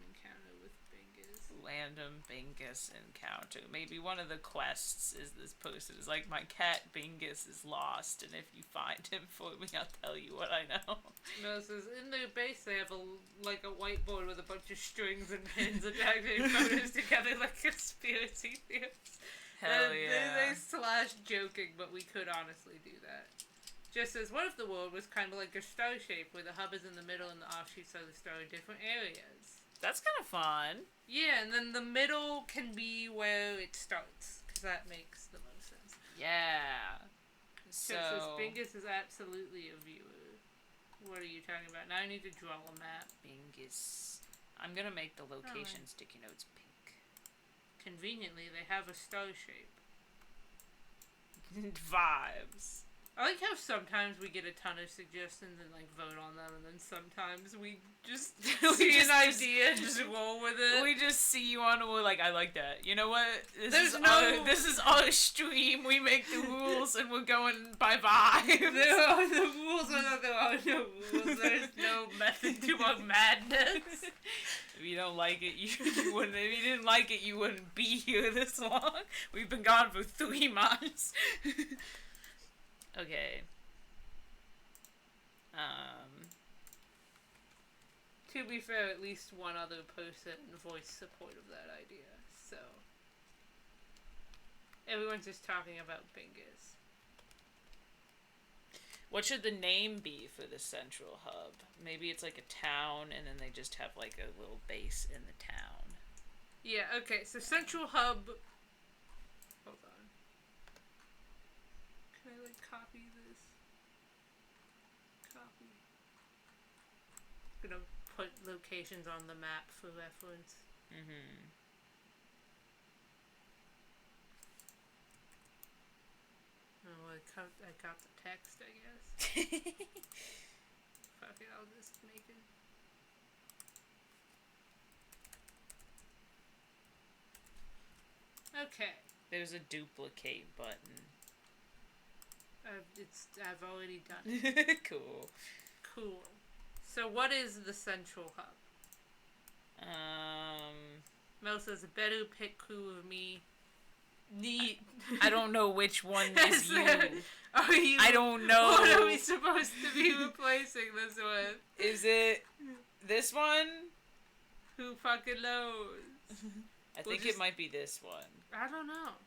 encounter with Bingus. Random Bingus encounter. Maybe one of the quests is this person is like, my cat Bingus is lost, and if you find him for me, I'll tell you what I know. No, it says in their base they have a whiteboard with a bunch of strings and pins attaching photos together like conspiracy theorists. Hell yeah. They slash joking, but we could honestly do that. Just as what if the world was kind of like a star shape, where the hub is in the middle and the offshoots of the star are different areas. That's kind of fun. Yeah, and then the middle can be where it starts, because that makes the most sense. Yeah. So Bingus is absolutely a viewer. What are you talking about? Now I need to draw a map. Bingus. I'm gonna make the location sticky notes pink. Conveniently, they have a star shape. Vibes. I like how sometimes we get a ton of suggestions and like vote on them, and then sometimes we just see an idea and just roll with it. We just see one and we're like, I like that. You know what? This is our stream. We make the rules and we're going by vibes. The rules are that there are no rules. There's no method to our madness. If you don't like it, you wouldn't. If you didn't like it, you wouldn't be here this long. We've been gone for 3 months. Okay. To be fair, at least one other person voiced support of that idea, so... Everyone's just talking about Bingus. What should the name be for the central hub? Maybe it's like a town, and then they just have like a little base in the town. Yeah, okay, so central hub... Hold on. Can I, like, copy this? Copy. I'm gonna put locations on the map for reference. Mm-hmm. Oh, I got the text, I guess. Fuck it, I'll just make it. Okay. There's a duplicate button. I've already done it. Cool. Cool. So what is the central hub? Mel says, better pick crew of me. Neat. I don't know which one is you. Are you. I don't know. What are we supposed to be replacing this with? Is it this one? Who fucking knows? I think it might be this one. I don't know.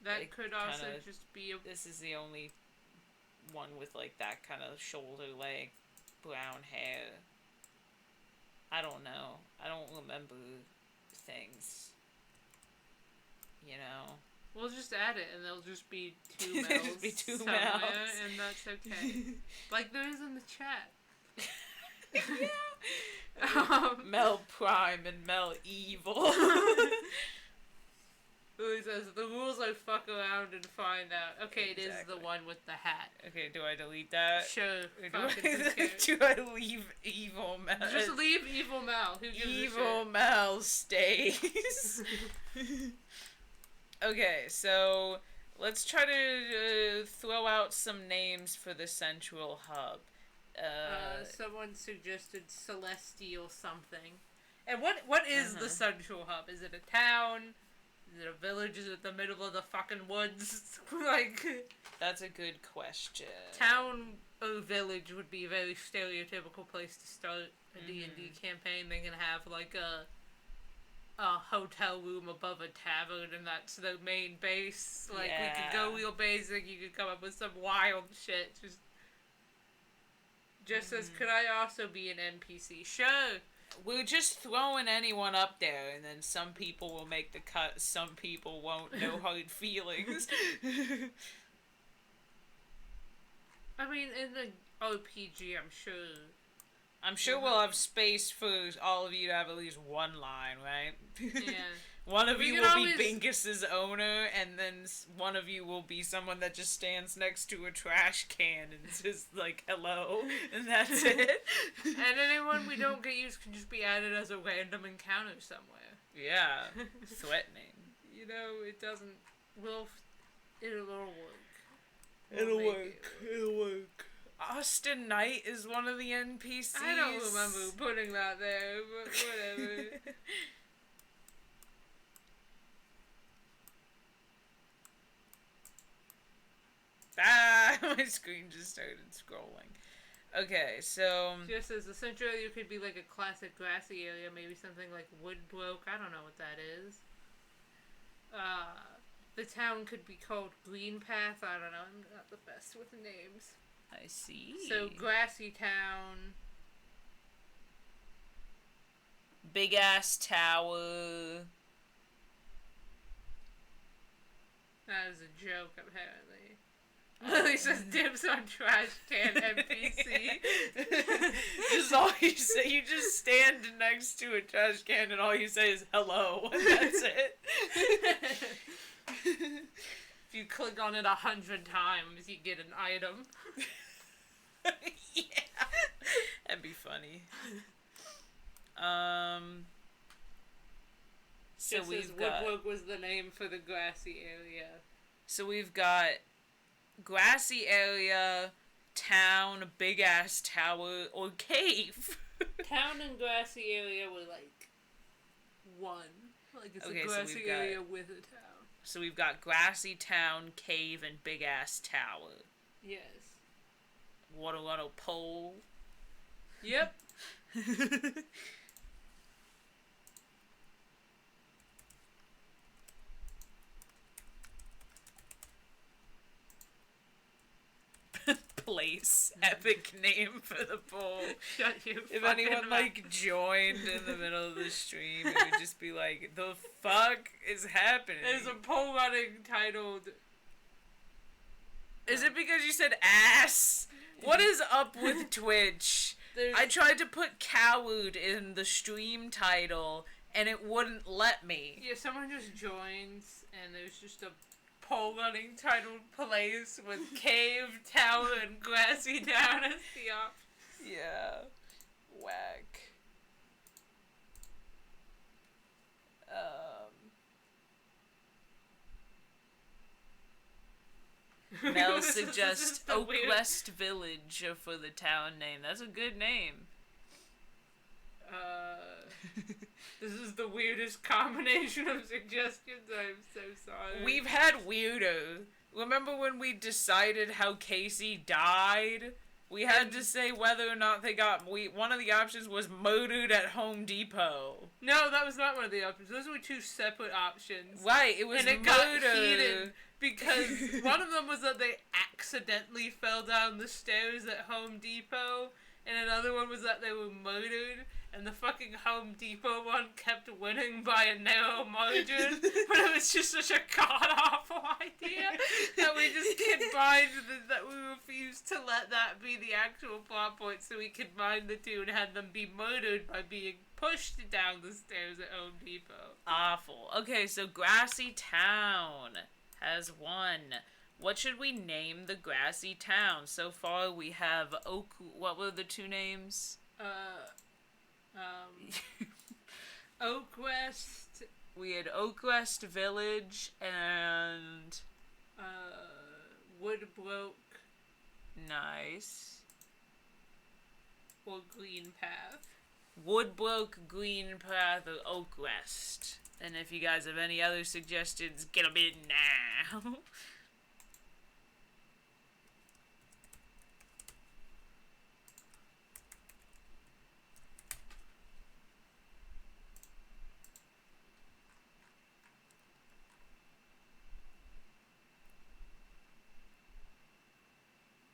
That It could also kinda- just be a... This is the only one with like that kind of shoulder length brown hair. I don't know. I don't remember things. You know. We'll just add it, and there'll just be two It'll Mels be two somewhere, Mels. and that's okay. Like there is in the chat. Mel Prime and Mel Evil. Who says, the rules I fuck around and find out. Okay, it is the one with the hat. Okay, do I delete that? Sure. Do I leave Evil Mel? Just leave Evil Mel. Who gives Evil a shit? Mel stays. Okay, so let's try to throw out some names for the central hub. Someone suggested Celestial something. And what is the central hub? Is it a town? Is it a village? Is it the middle of the fucking woods? Like... That's a good question. Town or village would be a very stereotypical place to start a D&D campaign. They can have, like, a hotel room above a tavern, and that's the main base. Like, we could go real basic. You could come up with some wild shit. Just as, could I also be an NPC? Sure. We're just throwing anyone up there, and then some people will make the cut, some people won't. No hard feelings. I mean, in the RPG, I'm sure we'll have space for all of you to have at least one line, right? Yeah. One of you will be Binkus's owner, and then one of you will be someone that just stands next to a trash can and says, like, hello, and that's it. And anyone we don't get used can just be added as a random encounter somewhere. Yeah. Threatening. You know, it'll work. It'll work. Austin Knight is one of the NPCs. I don't remember putting that there, but whatever. My screen just started scrolling. Okay, so... Just as the central area could be like a classic grassy area, maybe something like Woodbrook, I don't know what that is. The town could be called Green Path, I don't know, I'm not the best with names. I see. So, Grassy Town. Big ass tower. That is a joke, apparently. Lily says dibs on trash can NPC. Just all you say, you just stand next to a trash can and all you say is hello, and that's it. If you click on it 100 times, you get an item. Yeah. That'd be funny. So we've got... Woodbrook was the name for the grassy area. So we've got grassy area, town, big ass tower, or cave. Town and grassy area were like one. Like it's a grassy area with a town. So we've got grassy town, cave, and big ass tower. Yes. What a lot of pole. Yep. Place. Epic name for the poll. Shut you. If anyone like joined in the middle of the stream, it would just be like, the fuck is happening? There's a poll running titled... Is it because you said ass? What is up with Twitch? I tried to put coward in the stream title, and it wouldn't let me. Yeah, someone just joins, and there's just a pole running titled place with cave, tower, and grassy town as the options. Yeah. Whack. Mel suggests Oak West Village for the town name. That's a good name. This is the weirdest combination of suggestions. I'm so sorry. We've had weirdos. Remember when we decided how Casey died? We had to say whether or not they got... one of the options was murdered at Home Depot. No, that was not one of the options. Those were two separate options. Right, it was and it murder. got heated because one of them was that they accidentally fell down the stairs at Home Depot, and another one was that they were murdered, and the fucking Home Depot one kept winning by a narrow margin, but it was just such a god-awful idea that we just combined that we refused to let that be the actual plot point, so we combined the two and had them be murdered by being pushed down the stairs at Home Depot. Awful. Okay, so Grassy Town has one. What should we name the grassy town? So far we have what were the two names? Oak West. We had Oak West Village and... Woodbrook. Nice. Or Green Path. Woodbrook, Green Path, or Oak West. And if you guys have any other suggestions, get them in now.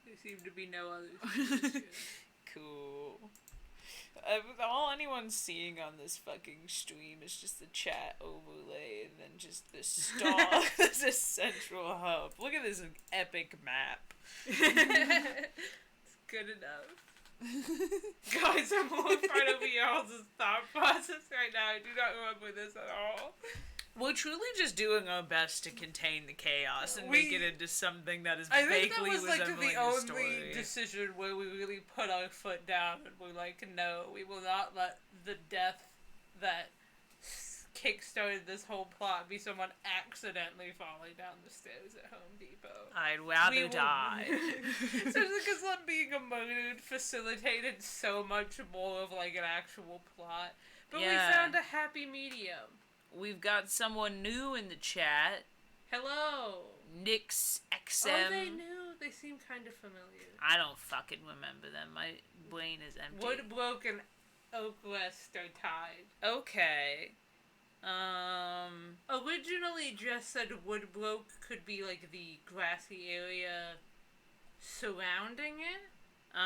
There seem to be no others. Cool. All anyone's seeing on this fucking stream is just the chat overlay and then just this star as a central hub. Look at this epic map. It's good enough. Guys, I'm horrified over y'all's thought process right now. I do not remember this at all. We're truly just doing our best to contain the chaos and make it into something that is vaguely I think that was like the only story. decision where we really put our foot down and we're like, no, we will not let the death that kickstarted this whole plot be someone accidentally falling down the stairs at Home Depot. I'd rather die. Especially because them being murdered facilitated so much more of like an actual plot. But we found a happy medium. We've got someone new in the chat. Hello. Nix XM. Oh, they new? They seem kind of familiar. I don't fucking remember them. My brain is empty. Woodbrook and Oak West are tied. Okay. Originally just said Woodbrook could be like the grassy area surrounding it.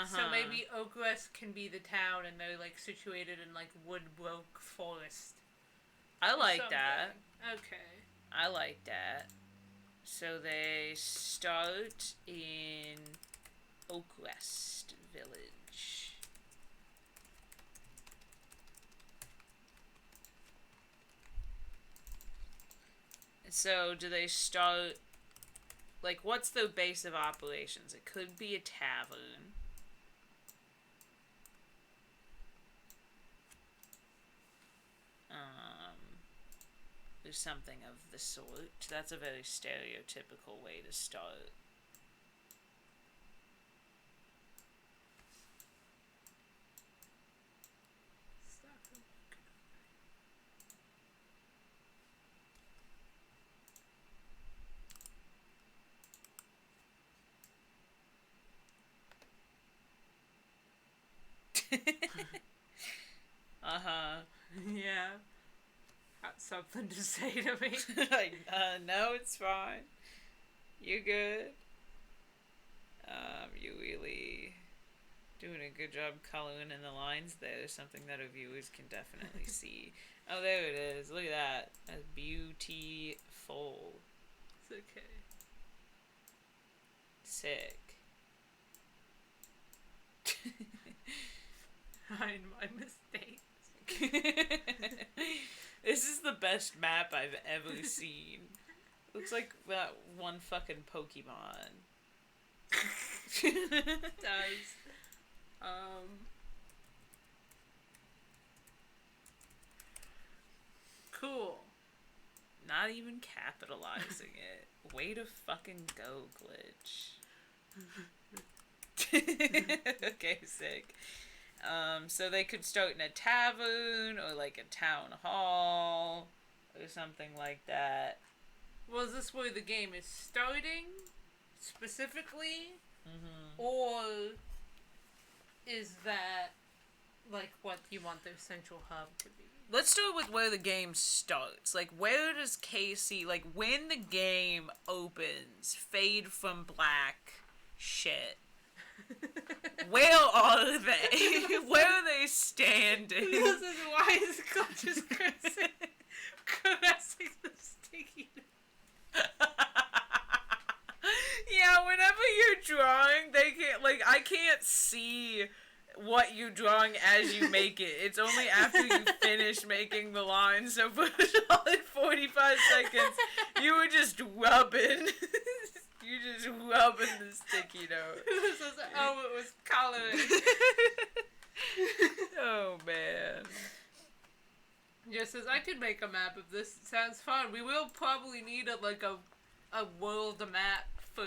So maybe Oak West can be the town and they're like situated in like Woodbrook Forest. I like that. Okay. I like that. So they start in Oak West Village. So do they start... Like, what's the base of operations? It could be a tavern. Or something of the sort. That's a very stereotypical way to start. Yeah. Got something to say to me. No, it's fine. You're good. You're really doing a good job coloring in the lines there. There's something that our viewers can definitely see. Oh, there it is. Look at that. That's beautiful. It's okay. Sick. Hide my mistakes. This is the best map I've ever seen. Looks like that one fucking Pokemon. It does. Cool. Not even capitalizing it. Way to fucking go, Glitch. Okay, sick. So they could start in a tavern or like a town hall or something like that. Well, is this where the game is starting specifically? Mm-hmm. Or is that like what you want their central hub to be? Let's start with where the game starts. Like, where does Casey, like, when the game opens, fade from black shit, where are they? Where are they standing? This is why is Clutch is caressing the sticky note. Yeah, whenever you're drawing, they can't, like, I can't see what you're drawing as you make it. It's only after you finish making the line, so for a solid 45 seconds, you were just rubbing. You just rubbing the sticky note. This was, oh, it was coloring. Oh, man. Just as I could make a map of this. It sounds fun. We will probably need a world map for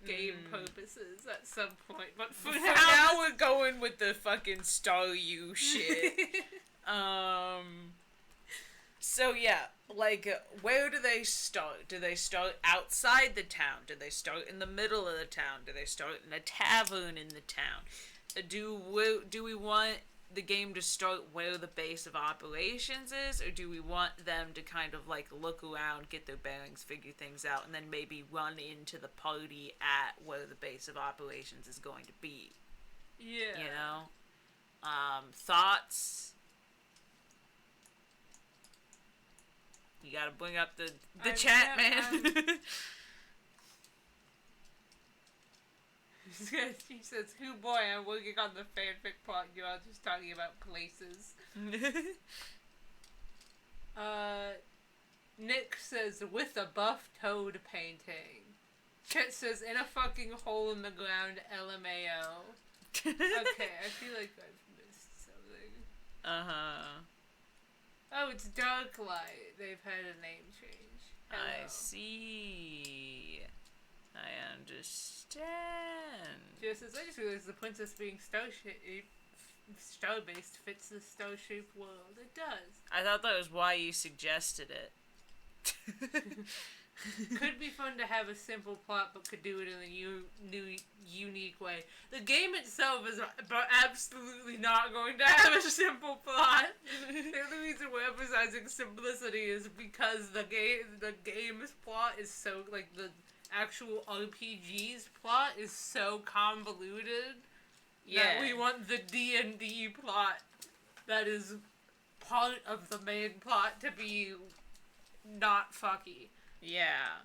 game purposes at some point. But for now we're going with the fucking Star U shit. So yeah, like, where do they start? Do they start outside the town? Do they start in the middle of the town? Do they start in a tavern in the town? Do we want the game to start where the base of operations is, or do we want them to kind of like look around, get their bearings, figure things out, and then maybe run into the party at where the base of operations is going to be? Yeah. You know? Thoughts? You gotta bring up the chat, man. She says, "Who boy, I'm working on the fanfic plot. You're all just talking about places." Nick says, "With a buff toad painting." Chet says, "In a fucking hole in the ground, LMAO." Okay, I feel like I've missed something. Uh-huh. Oh, it's Darklight. They've had a name change. Hello. I see. I understand. Just as I just realized the princess being star-based fits the star-shaped world. It does. I thought that was why you suggested it. Could be fun to have a simple plot, but could do it in a new, unique way. The game itself is absolutely not going to have a simple plot. The only reason we're emphasizing simplicity is because the game's plot is so, like, the actual RPG's plot is so convoluted. Yeah. That we want the D&D plot that is part of the main plot to be not fucky. Yeah.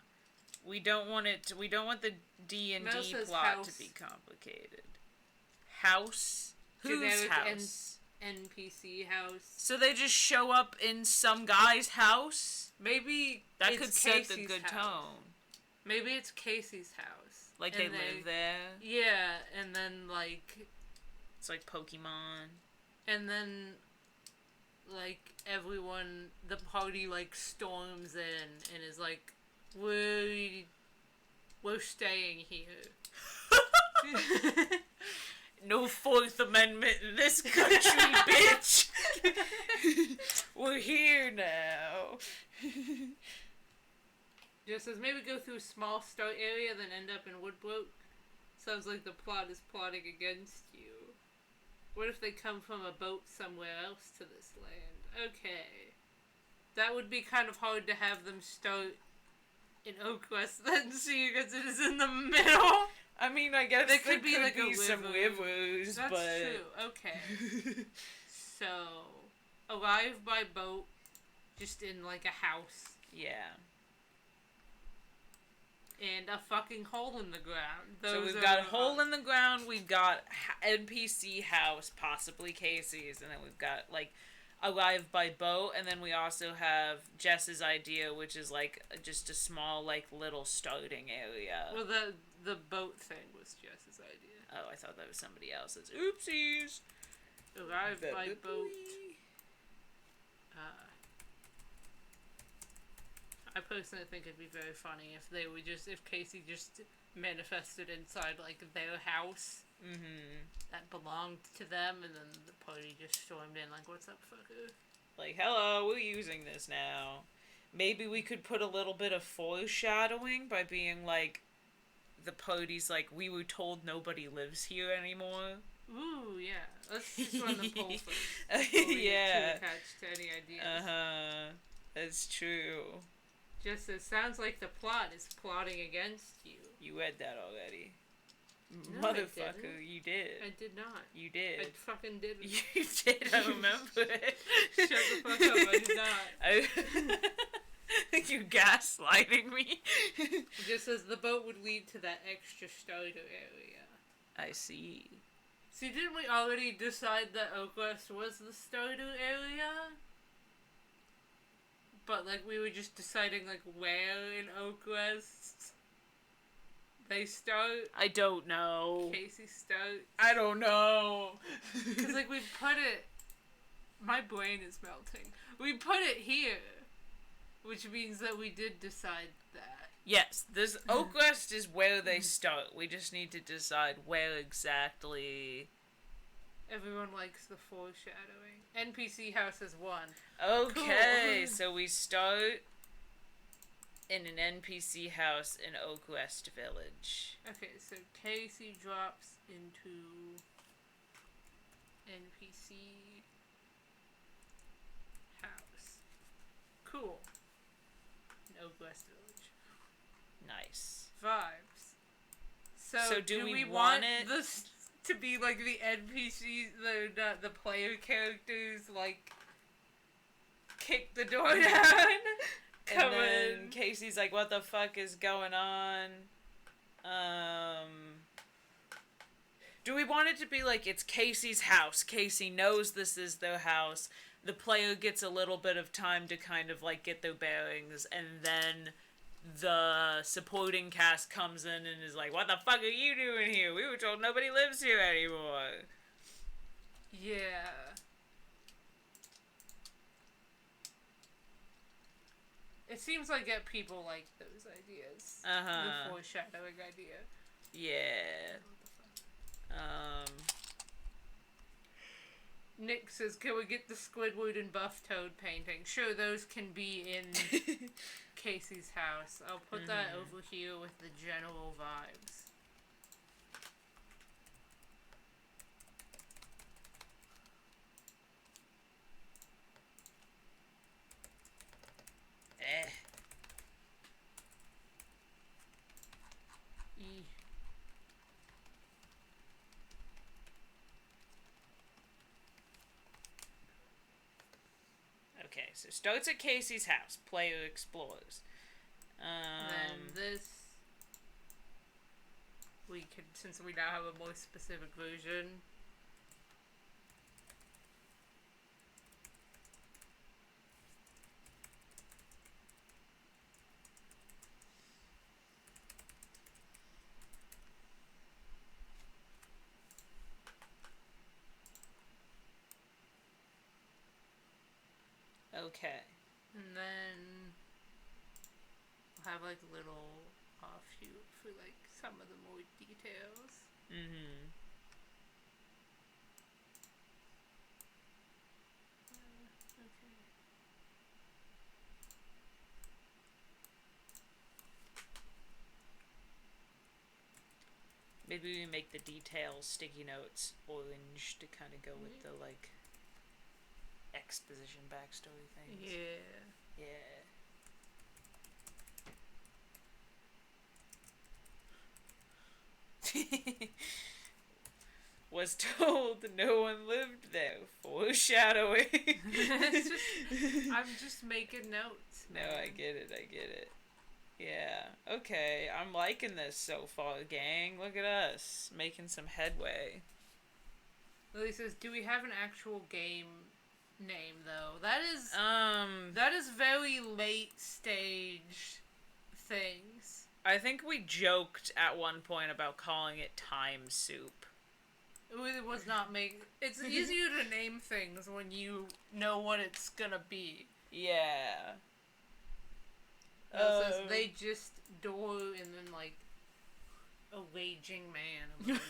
We don't want the D&D plot house. to be complicated. House? Whose Generic house? NPC house. So they just show up in some guy's house? Maybe that it's could set the Casey's good house. tone. Maybe it's Casey's house. Like they live there? Yeah, and then like... It's like Pokemon. And then... like, everyone, the party, like, storms in and is like, we're staying here. No Fourth Amendment in this country, bitch! We're here now. Just says, maybe go through a small start area, then end up in Woodbrook. Sounds like the plot is plotting against you. What if they come from a boat somewhere else to this land? Okay. That would be kind of hard to have them start in Oakwest then, see, because it is in the middle. I mean, I guess there could be like some rivers, That's but... true, okay. So, arrive by boat, just in like a house. Yeah. And a fucking hole in the ground. So we've got a hole in the ground, we've got NPC house, possibly Casey's, and then we've got, like, arrive by boat, and then we also have Jess's idea, which is like just a small, like, little starting area. Well, the boat thing was Jess's idea. Oh, I thought that was somebody else's. Oopsies. Arrive by boat. I personally think it'd be very funny if Casey just manifested inside, like, their house. Mm-hmm. That belonged to them, and then the party just stormed in, like, what's up, fucker? Like, hello, we're using this now. Maybe we could put a little bit of foreshadowing by being like, the party's like, we were told nobody lives here anymore. Ooh, yeah. Let's just run the poll first. Yeah. Too attached to any ideas. Uh-huh. That's true. Just, it sounds like the plot is plotting against you. You read that already. No, Motherfucker, you did. I did not. You did. I fucking didn't. You did, I remember it. Shut the fuck up, I did not. You gaslighting me. It just says the boat would lead to that extra starter area. I see. See, didn't we already decide that Oakwest was the starter area? But, like, we were just deciding, like, where in Oakwest they start. I don't know. Casey starts. I don't know. Because, like, we put it... My brain is melting. We put it here. Which means that we did decide that. Yes, this Oakwest is where they start. We just need to decide where exactly. Everyone likes the foreshadowing. NPC house is one. Okay, cool. So we start in an NPC house in Oakwest Village. Okay, so Casey drops into NPC house. Cool. In Oakwest Village. Nice. Vibes. So do we want it this to be like the NPCs, the player characters, like, kick the door down? And then Casey's like, what the fuck is going on? Do we want it to be like, it's Casey's house. Casey knows this is their house. The player gets a little bit of time to kind of, like, get their bearings, and then the supporting cast comes in and is like, what the fuck are you doing here? We were told nobody lives here anymore. Yeah. It seems like people like those ideas. Uh-huh. The foreshadowing idea. Yeah. Nick says, can we get the Squidward and Buff Toad painting? Sure, those can be in Casey's house. I'll put that over here with the general vibes. Okay, so starts at Casey's house. Player explores. Then this, we could, since we now have a more specific version. Okay. And then we'll have like a little offshoot for like some of the more details. Mm-hmm. Okay. Maybe we make the details, sticky notes, orange to kind of go with the, like, exposition backstory things. Yeah. Yeah. Was told no one lived there. Foreshadowing. I'm just making notes. No, I get it. Yeah. Okay, I'm liking this so far, gang. Look at us. Making some headway. Lily says, do we have an actual game name, though. That is very late stage things. I think we joked at one point about calling it Time Soup. It really was not make. It's easier to name things when you know what it's gonna be. Yeah. It says they just do, and then like a raging man.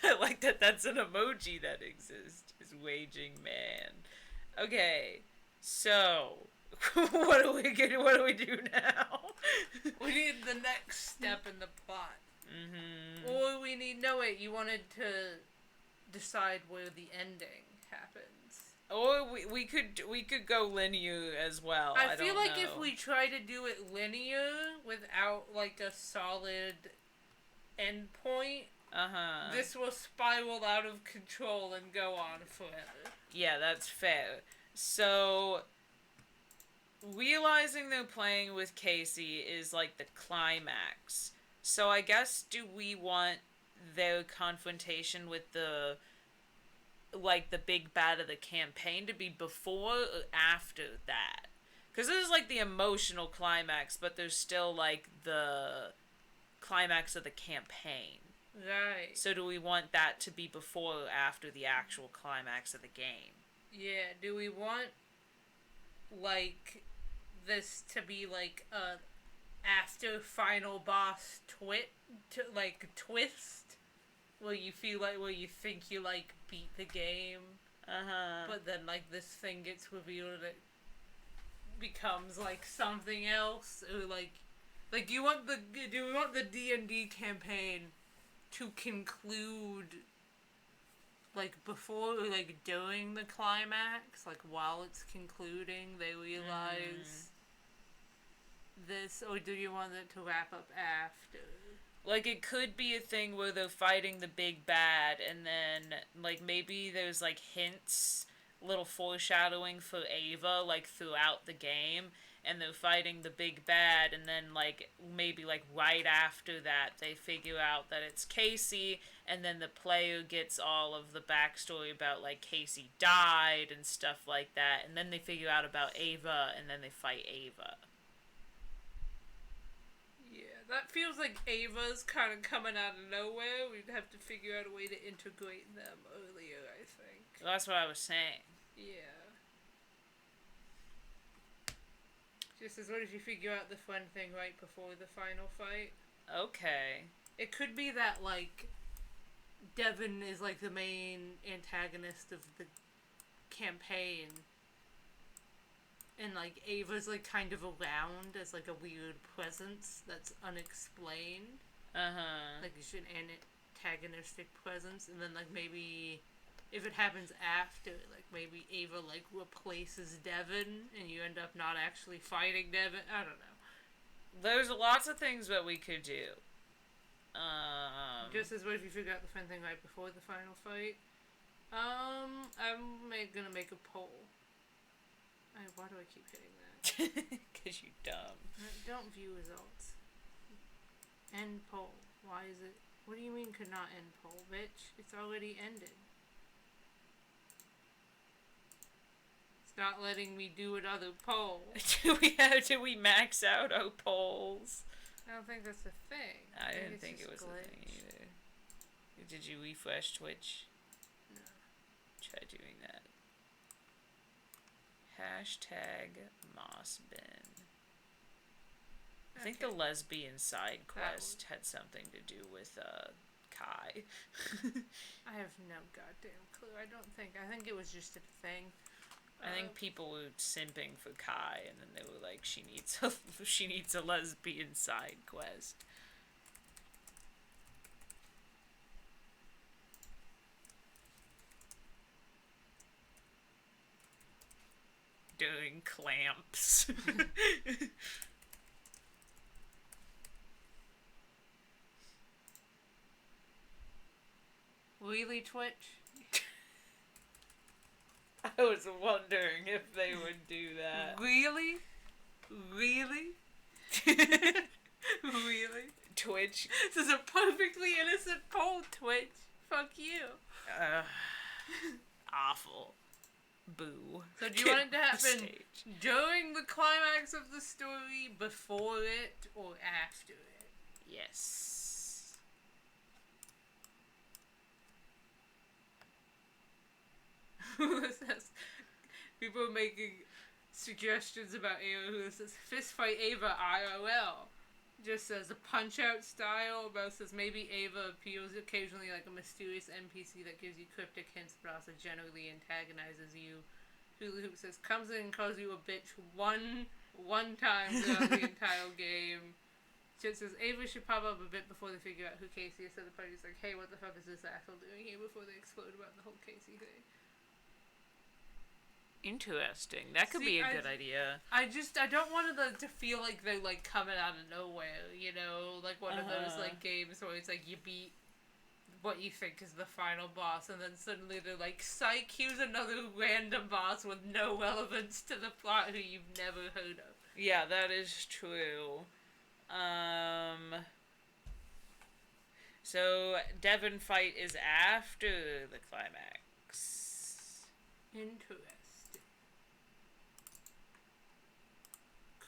I like that. That's an emoji that exists. Is waging man. Okay, so what do we do now? We need the next step in the plot. Mm-hmm. Or we need... No, wait, you wanted to decide where the ending happens. Or we could go linear as well. I feel don't like know. if we try to do it linear without, like, a solid endpoint, this will spiral out of control and go on forever. Yeah, that's fair. So... realizing they're playing with Casey is like the climax. So I guess, do we want their confrontation with the big bad of the campaign to be before or after that? Because this is like the emotional climax, but there's still like the climax of the campaign. Right. So do we want that to be before or after the actual climax of the game? Yeah, do we want like this to be like a after final boss twist where you think you like beat the game, but then like this thing gets revealed and it becomes like something else, or like do we want the D&D campaign to conclude like before or like during the climax, like while it's concluding they realize this, or do you want it to wrap up after? Like, it could be a thing where they're fighting the big bad, and then, like, maybe there's, like, hints, little foreshadowing for Ava, like, throughout the game, and they're fighting the big bad, and then, like, maybe, like, right after that, they figure out that it's Casey, and then the player gets all of the backstory about, like, Casey died and stuff like that, and then they figure out about Ava, and then they fight Ava. That feels like Ava's kind of coming out of nowhere. We'd have to figure out a way to integrate them earlier, I think. Well, that's what I was saying. Yeah. Just as what if you figure out the fun thing right before the final fight? Okay. It could be that, like, Devin is, like, the main antagonist of the campaign. And, like, Ava's, like, kind of around as, like, a weird presence that's unexplained. Like, it's an antagonistic presence. And then, like, maybe if it happens after, like, maybe Ava, like, replaces Devin and you end up not actually fighting Devin. I don't know. There's lots of things that we could do. Just as what if you figure out the fun thing right before the final fight? I'm gonna make a poll. Why do I keep hitting that? Because you dumb. Don't view results. End poll. Why is it... What do you mean could not end poll, bitch? It's already ended. It's not letting me do another poll. Do we max out our polls? I don't think that's a thing. I didn't think it was a thing either. Did you refresh Twitch? No. Try doing that. Hashtag Mossbin. I think the lesbian side quest had something to do with Kai. I have no goddamn clue. I think it was just a thing. I think people were simping for Kai, and then they were like, she needs a lesbian side quest. Doing clamps. Really, Twitch? I was wondering if they would do that. Really? Really? Really? Twitch. This is a perfectly innocent poll, Twitch. Fuck you. awful. Boo. So do you want it to happen Stage. during the climax of the story, before it, or after it? Yes. People are making suggestions about Ava who says fist fight Ava IRL. Just says a punch out style. Both says maybe Ava appeals occasionally like a mysterious NPC that gives you cryptic hints but also generally antagonizes you. Hula Hoop says comes in and calls you a bitch one time throughout the entire game. Chit says Ava should pop up a bit before they figure out who Casey is, so the party's like, hey, what the fuck is this asshole doing here, before they explode about the whole Casey thing. Interesting. That could be a good idea. I don't want it to feel like they're, like, coming out of nowhere, you know? Like, one of those, like, games where it's, like, you beat what you think is the final boss, and then suddenly they're like, psych, here's another random boss with no relevance to the plot who you've never heard of. Yeah, that is true. So, Devon fight is after the climax. Interesting.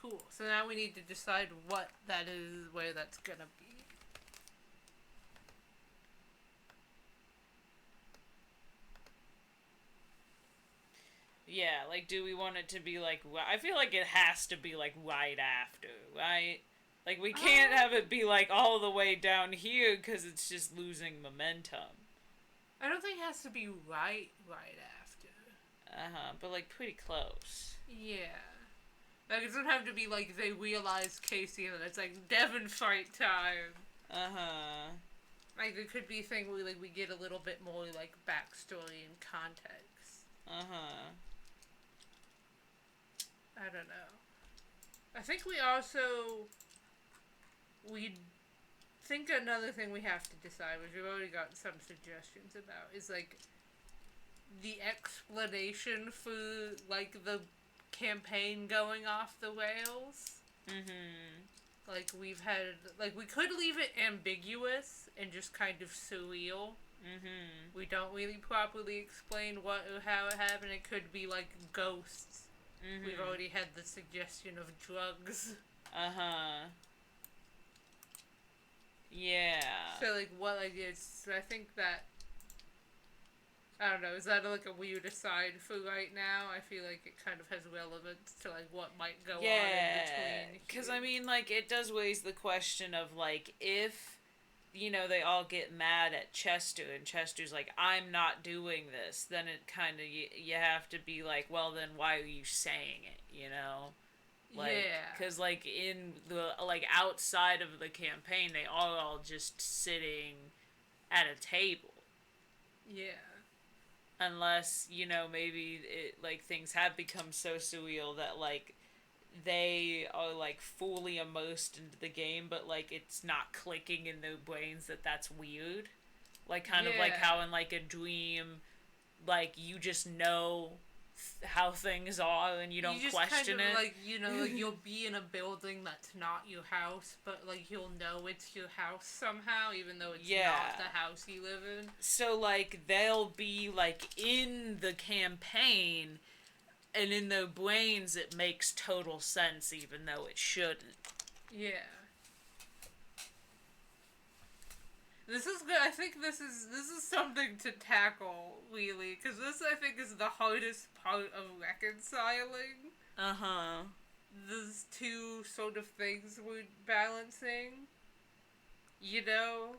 Cool. So now we need to decide what that is, where that's gonna be. Yeah, like, do we want it to be, like, I feel like it has to be, like, right after, right? Like, we can't have it be, like, all the way down here, because it's just losing momentum. I don't think it has to be right after. But, like, pretty close. Yeah. Like, it doesn't have to be, like, they realize Casey and then it's, like, Devon fight time. Like, there could be a thing where, like, we get a little bit more, like, backstory and context. I don't know. I think we think another thing we have to decide, which we've already got some suggestions about, is, like, the explanation for, like, the campaign going off the rails. Like, we could leave it ambiguous and just kind of surreal. We don't really properly explain what or how it happened. It could be, like, ghosts. We've already had the suggestion of drugs. Yeah. So, like, what, like, it's, I think that, I don't know, is that, like, a weird aside for right now? I feel like it kind of has relevance to, like, what might go on in between. Because, I mean, like, it does raise the question of, like, if, you know, they all get mad at Chester, and Chester's like, I'm not doing this, then it kind of, you have to be like, well, then why are you saying it, you know? Like, because, like, in the, like, outside of the campaign, they are all just sitting at a table. Yeah. Unless, you know, maybe, like, things have become so surreal that, like, they are, like, fully immersed into the game, but, like, it's not clicking in their brains that that's weird. Like, kind of like how in, like, a dream, like, you just know how things are and you don't question it. Like, you know, like, you'll be in a building that's not your house, but, like, you'll know it's your house somehow, even though it's not the house you live in. So, like, they'll be, like, in the campaign, and in their brains it makes total sense, even though it shouldn't. Yeah. This is good. I think this is something to tackle, really, because this, I think, is the hardest part of reconciling. Those two sort of things we're balancing. You know?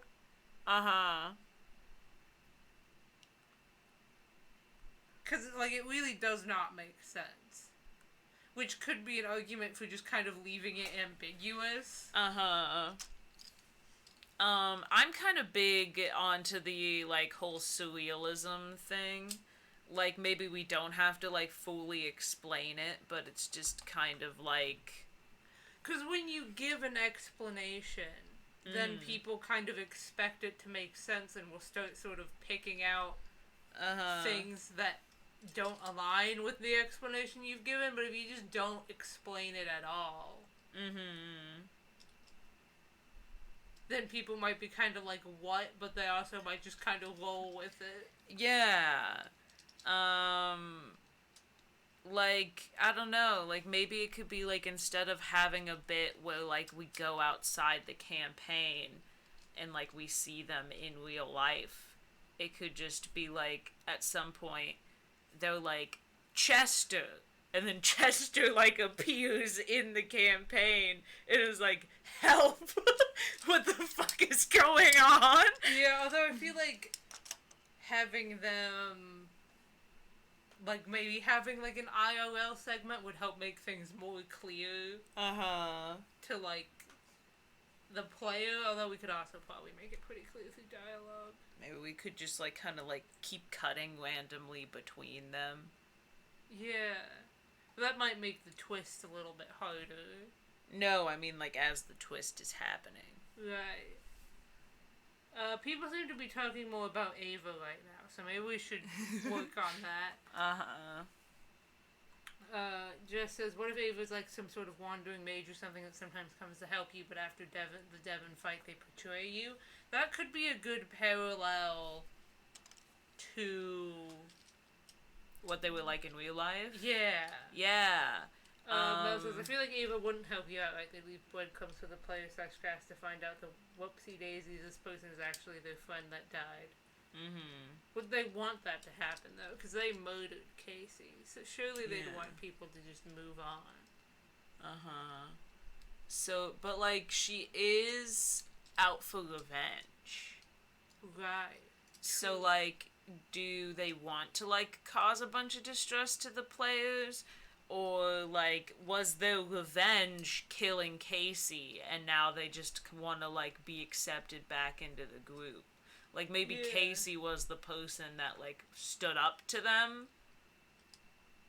Because, like, it really does not make sense. Which could be an argument for just kind of leaving it ambiguous. I'm kind of big onto the, like, whole surrealism thing. Like, maybe we don't have to, like, fully explain it, but it's just kind of, like... Because when you give an explanation, then people kind of expect it to make sense and will start sort of picking out things that don't align with the explanation you've given, but if you just don't explain it at all... then people might be kind of like, what? But they also might just kind of roll with it. Yeah. Like, I don't know, like, maybe it could be, like, instead of having a bit where, like, we go outside the campaign and, like, we see them in real life, it could just be, like, at some point, they're like, Chester! And then Chester, like, appears in the campaign and is like, help! What the fuck is going on? Yeah, although I feel like having them, like, maybe having, like, an IRL segment would help make things more clear to, like, the player, although we could also probably make it pretty clear through dialogue. Maybe we could just, like, kind of, like, keep cutting randomly between them. Yeah. That might make the twist a little bit harder. No, I mean, like, as the twist is happening. Right. People seem to be talking more about Ava right now, so maybe we should work on that. Jess says, what if Ava's like some sort of wandering mage or something that sometimes comes to help you, but after the Devon fight they betray you? That could be a good parallel to what they were like in real life? Yeah. Yeah. Mel says, I feel like Ava wouldn't help you out, right? They leave breadcrumbs for the player / cast to find out the whoopsie daisies, this person is actually their friend that died. Would they want that to happen, though? Because they murdered Casey, so surely they'd want people to just move on. So, but, like, she is out for revenge. Right. So, like, do they want to, like, cause a bunch of distress to the players? Or, like, was their revenge killing Casey, and now they just want to, like, be accepted back into the group? Like, maybe Casey was the person that, like, stood up to them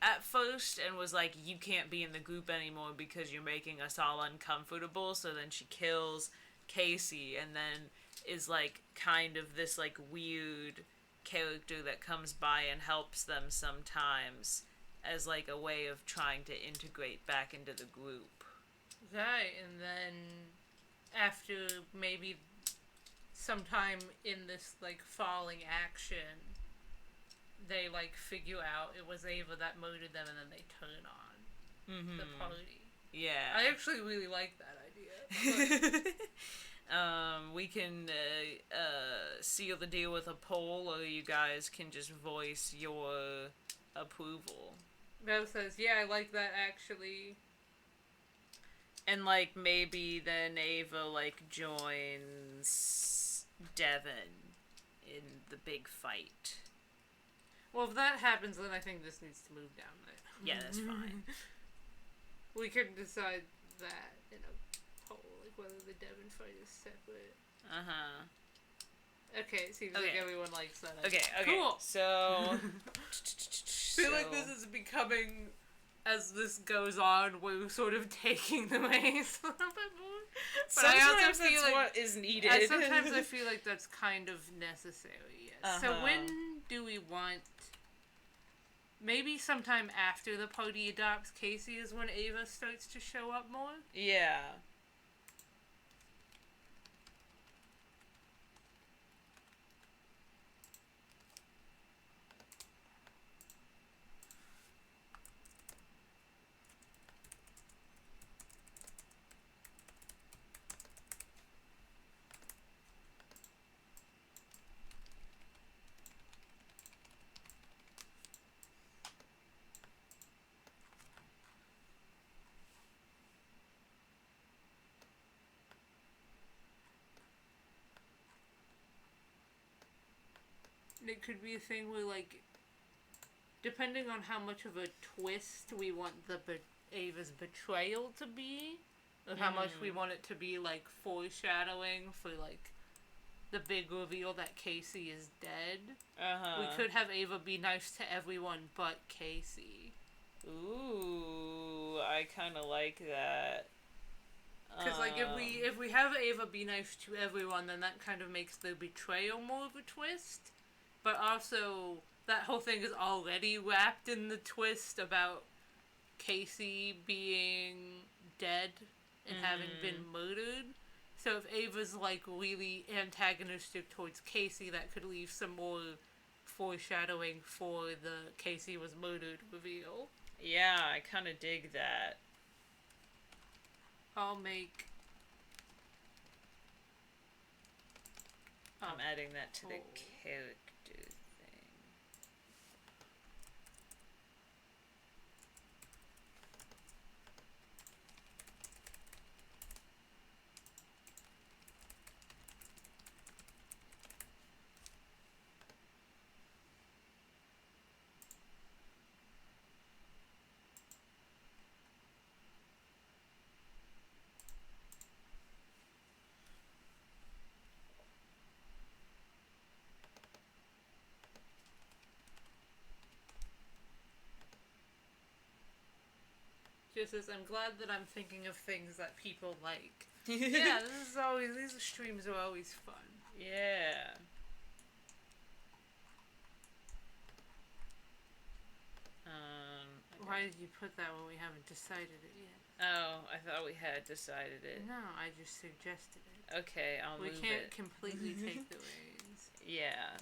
at first and was like, you can't be in the group anymore because you're making us all uncomfortable. So then she kills Casey and then is, like, kind of this, like, weird character that comes by and helps them sometimes as, like, a way of trying to integrate back into the group. Right, and then after maybe sometime in this, like, falling action, they, like, figure out it was Ava that murdered them, and then they turn on the party. Yeah. I actually really like that idea. We can seal the deal with a poll, or you guys can just voice your approval. Bev says, yeah, I like that, actually. And, like, maybe then Ava, like, joins Devon in the big fight. Well, if that happens, then I think this needs to move down there. Yeah, that's fine. We could decide that in a poll, like whether the Devon fight is separate. Okay, it seems like everyone likes that. Okay. Cool. So, I feel like this is becoming, as this goes on, we're sort of taking the reins a little bit more. But sometimes I also feel that's like what is needed. sometimes I feel like that's kind of necessary. Yes. So when do we want? Maybe sometime after the party adopts Casey is when Ava starts to show up more? Yeah. It could be a thing where, like, depending on how much of a twist we want Ava's betrayal to be, or how much we want it to be, like, foreshadowing for, like, the big reveal that Casey is dead, we could have Ava be nice to everyone but Casey. Ooh, I kind of like that. Because, like, if we have Ava be nice to everyone, then that kind of makes the betrayal more of a twist. But also, that whole thing is already wrapped in the twist about Casey being dead and having been murdered. So if Ava's, like, really antagonistic towards Casey, that could leave some more foreshadowing for the Casey was murdered reveal. Yeah, I kind of dig that. I'll make... I'm adding that to the character thing. Just as I'm glad that I'm thinking of things that people like. Yeah, these streams are always fun. Yeah. Why did you put that when we haven't decided it yet? Oh, I thought we had decided it. No, I just suggested it. Okay, I'll move it. We can't completely take the reins. Yeah.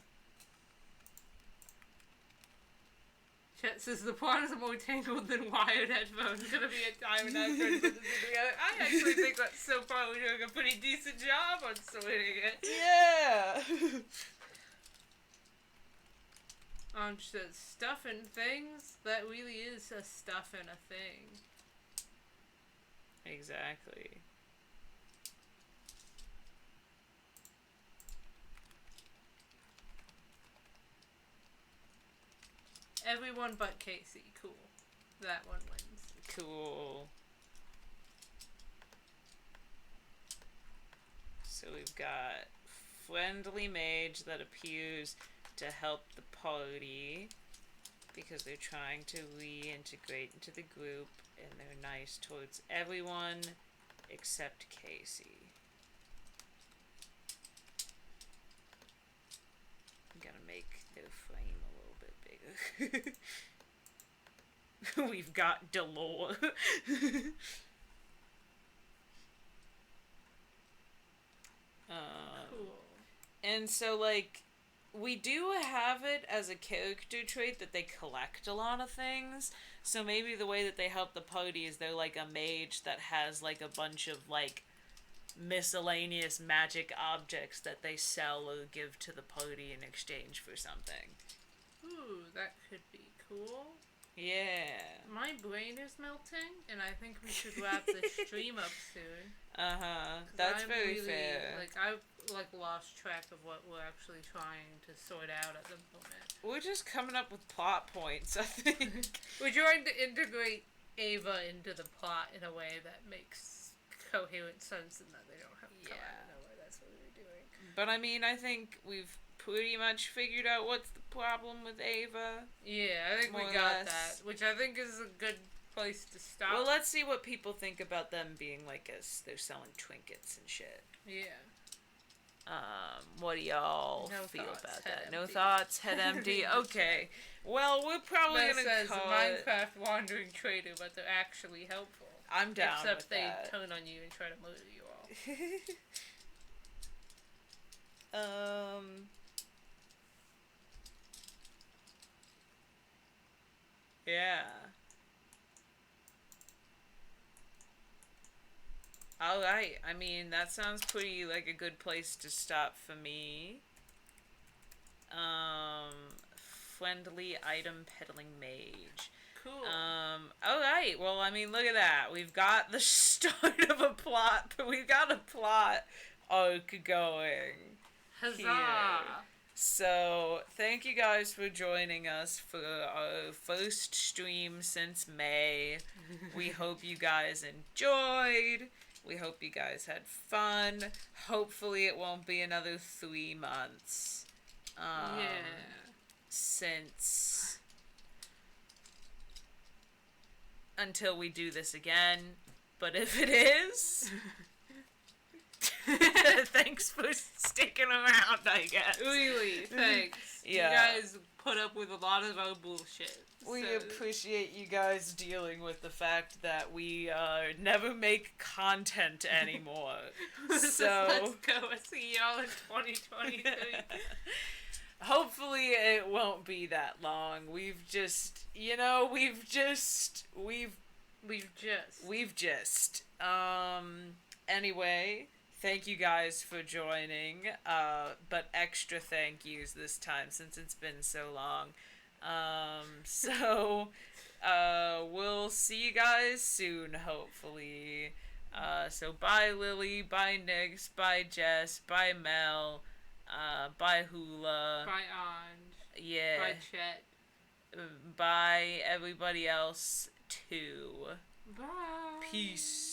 Chet says the plot is more tangled than wired headphones. Gonna be a time and I'm trying to put this together. I actually think that so far we're doing a pretty decent job on sorting it. Yeah. Just stuff and things. That really is a stuff and a thing. Exactly. Everyone but Casey. Cool. That one wins. Cool. So we've got friendly mage that appears to help the party because they're trying to reintegrate into the group and they're nice towards everyone except Casey. I'm gonna make their frame a little bit bigger. We've got Delore. Cool. And so, like, we do have it as a character trait that they collect a lot of things. So maybe the way that they help the party is they're like a mage that has like a bunch of like miscellaneous magic objects that they sell or give to the party in exchange for something. Ooh, that could be cool. Yeah. My brain is melting, and I think we should wrap this stream up soon. That's very fair. I've lost track of what we're actually trying to sort out at the moment. We're just coming up with plot points, I think. We're trying to integrate Ava into the plot in a way that makes coherent sense and that they don't have to come out of nowhere. That's what we're doing. But I mean, I think we've pretty much figured out what's the problem with Ava. Yeah, I think we got that, which I think is a good place to stop. Well, let's see what people think about them being like they're selling trinkets and shit. Yeah. What do y'all feel thoughts, about head that? empty. No thoughts, head empty. Okay. Well, we're probably That gonna says call it. Minecraft wandering trader, but they're actually helpful. I'm down Except with they that. turn on you and try to murder you all. Yeah. Alright, I mean, that sounds pretty like a good place to stop for me. Friendly item peddling mage. Cool. Alright, well, I mean, look at that. We've got the start of a plot, but we've got a plot arc going. Huzzah! Here. So, thank you guys for joining us for our first stream since May. We hope you guys enjoyed. We hope you guys had fun. Hopefully it won't be another 3 months. Since... Until we do this again. But if it is... Thanks for sticking around, I guess. Really, thanks. Yeah. You guys put up with a lot of our bullshit. We appreciate you guys dealing with the fact that we never make content anymore. So let's go. I'll see y'all in 2023. hopefully it won't be that long. We've just, anyway, thank you guys for joining, but extra thank yous this time since it's been so long. We'll see you guys soon, hopefully. So bye Lily, bye Nix, bye Jess, bye Mel, bye Hula. Bye, Anj. Yeah. Bye, Chet. Bye everybody else too. Bye. Peace.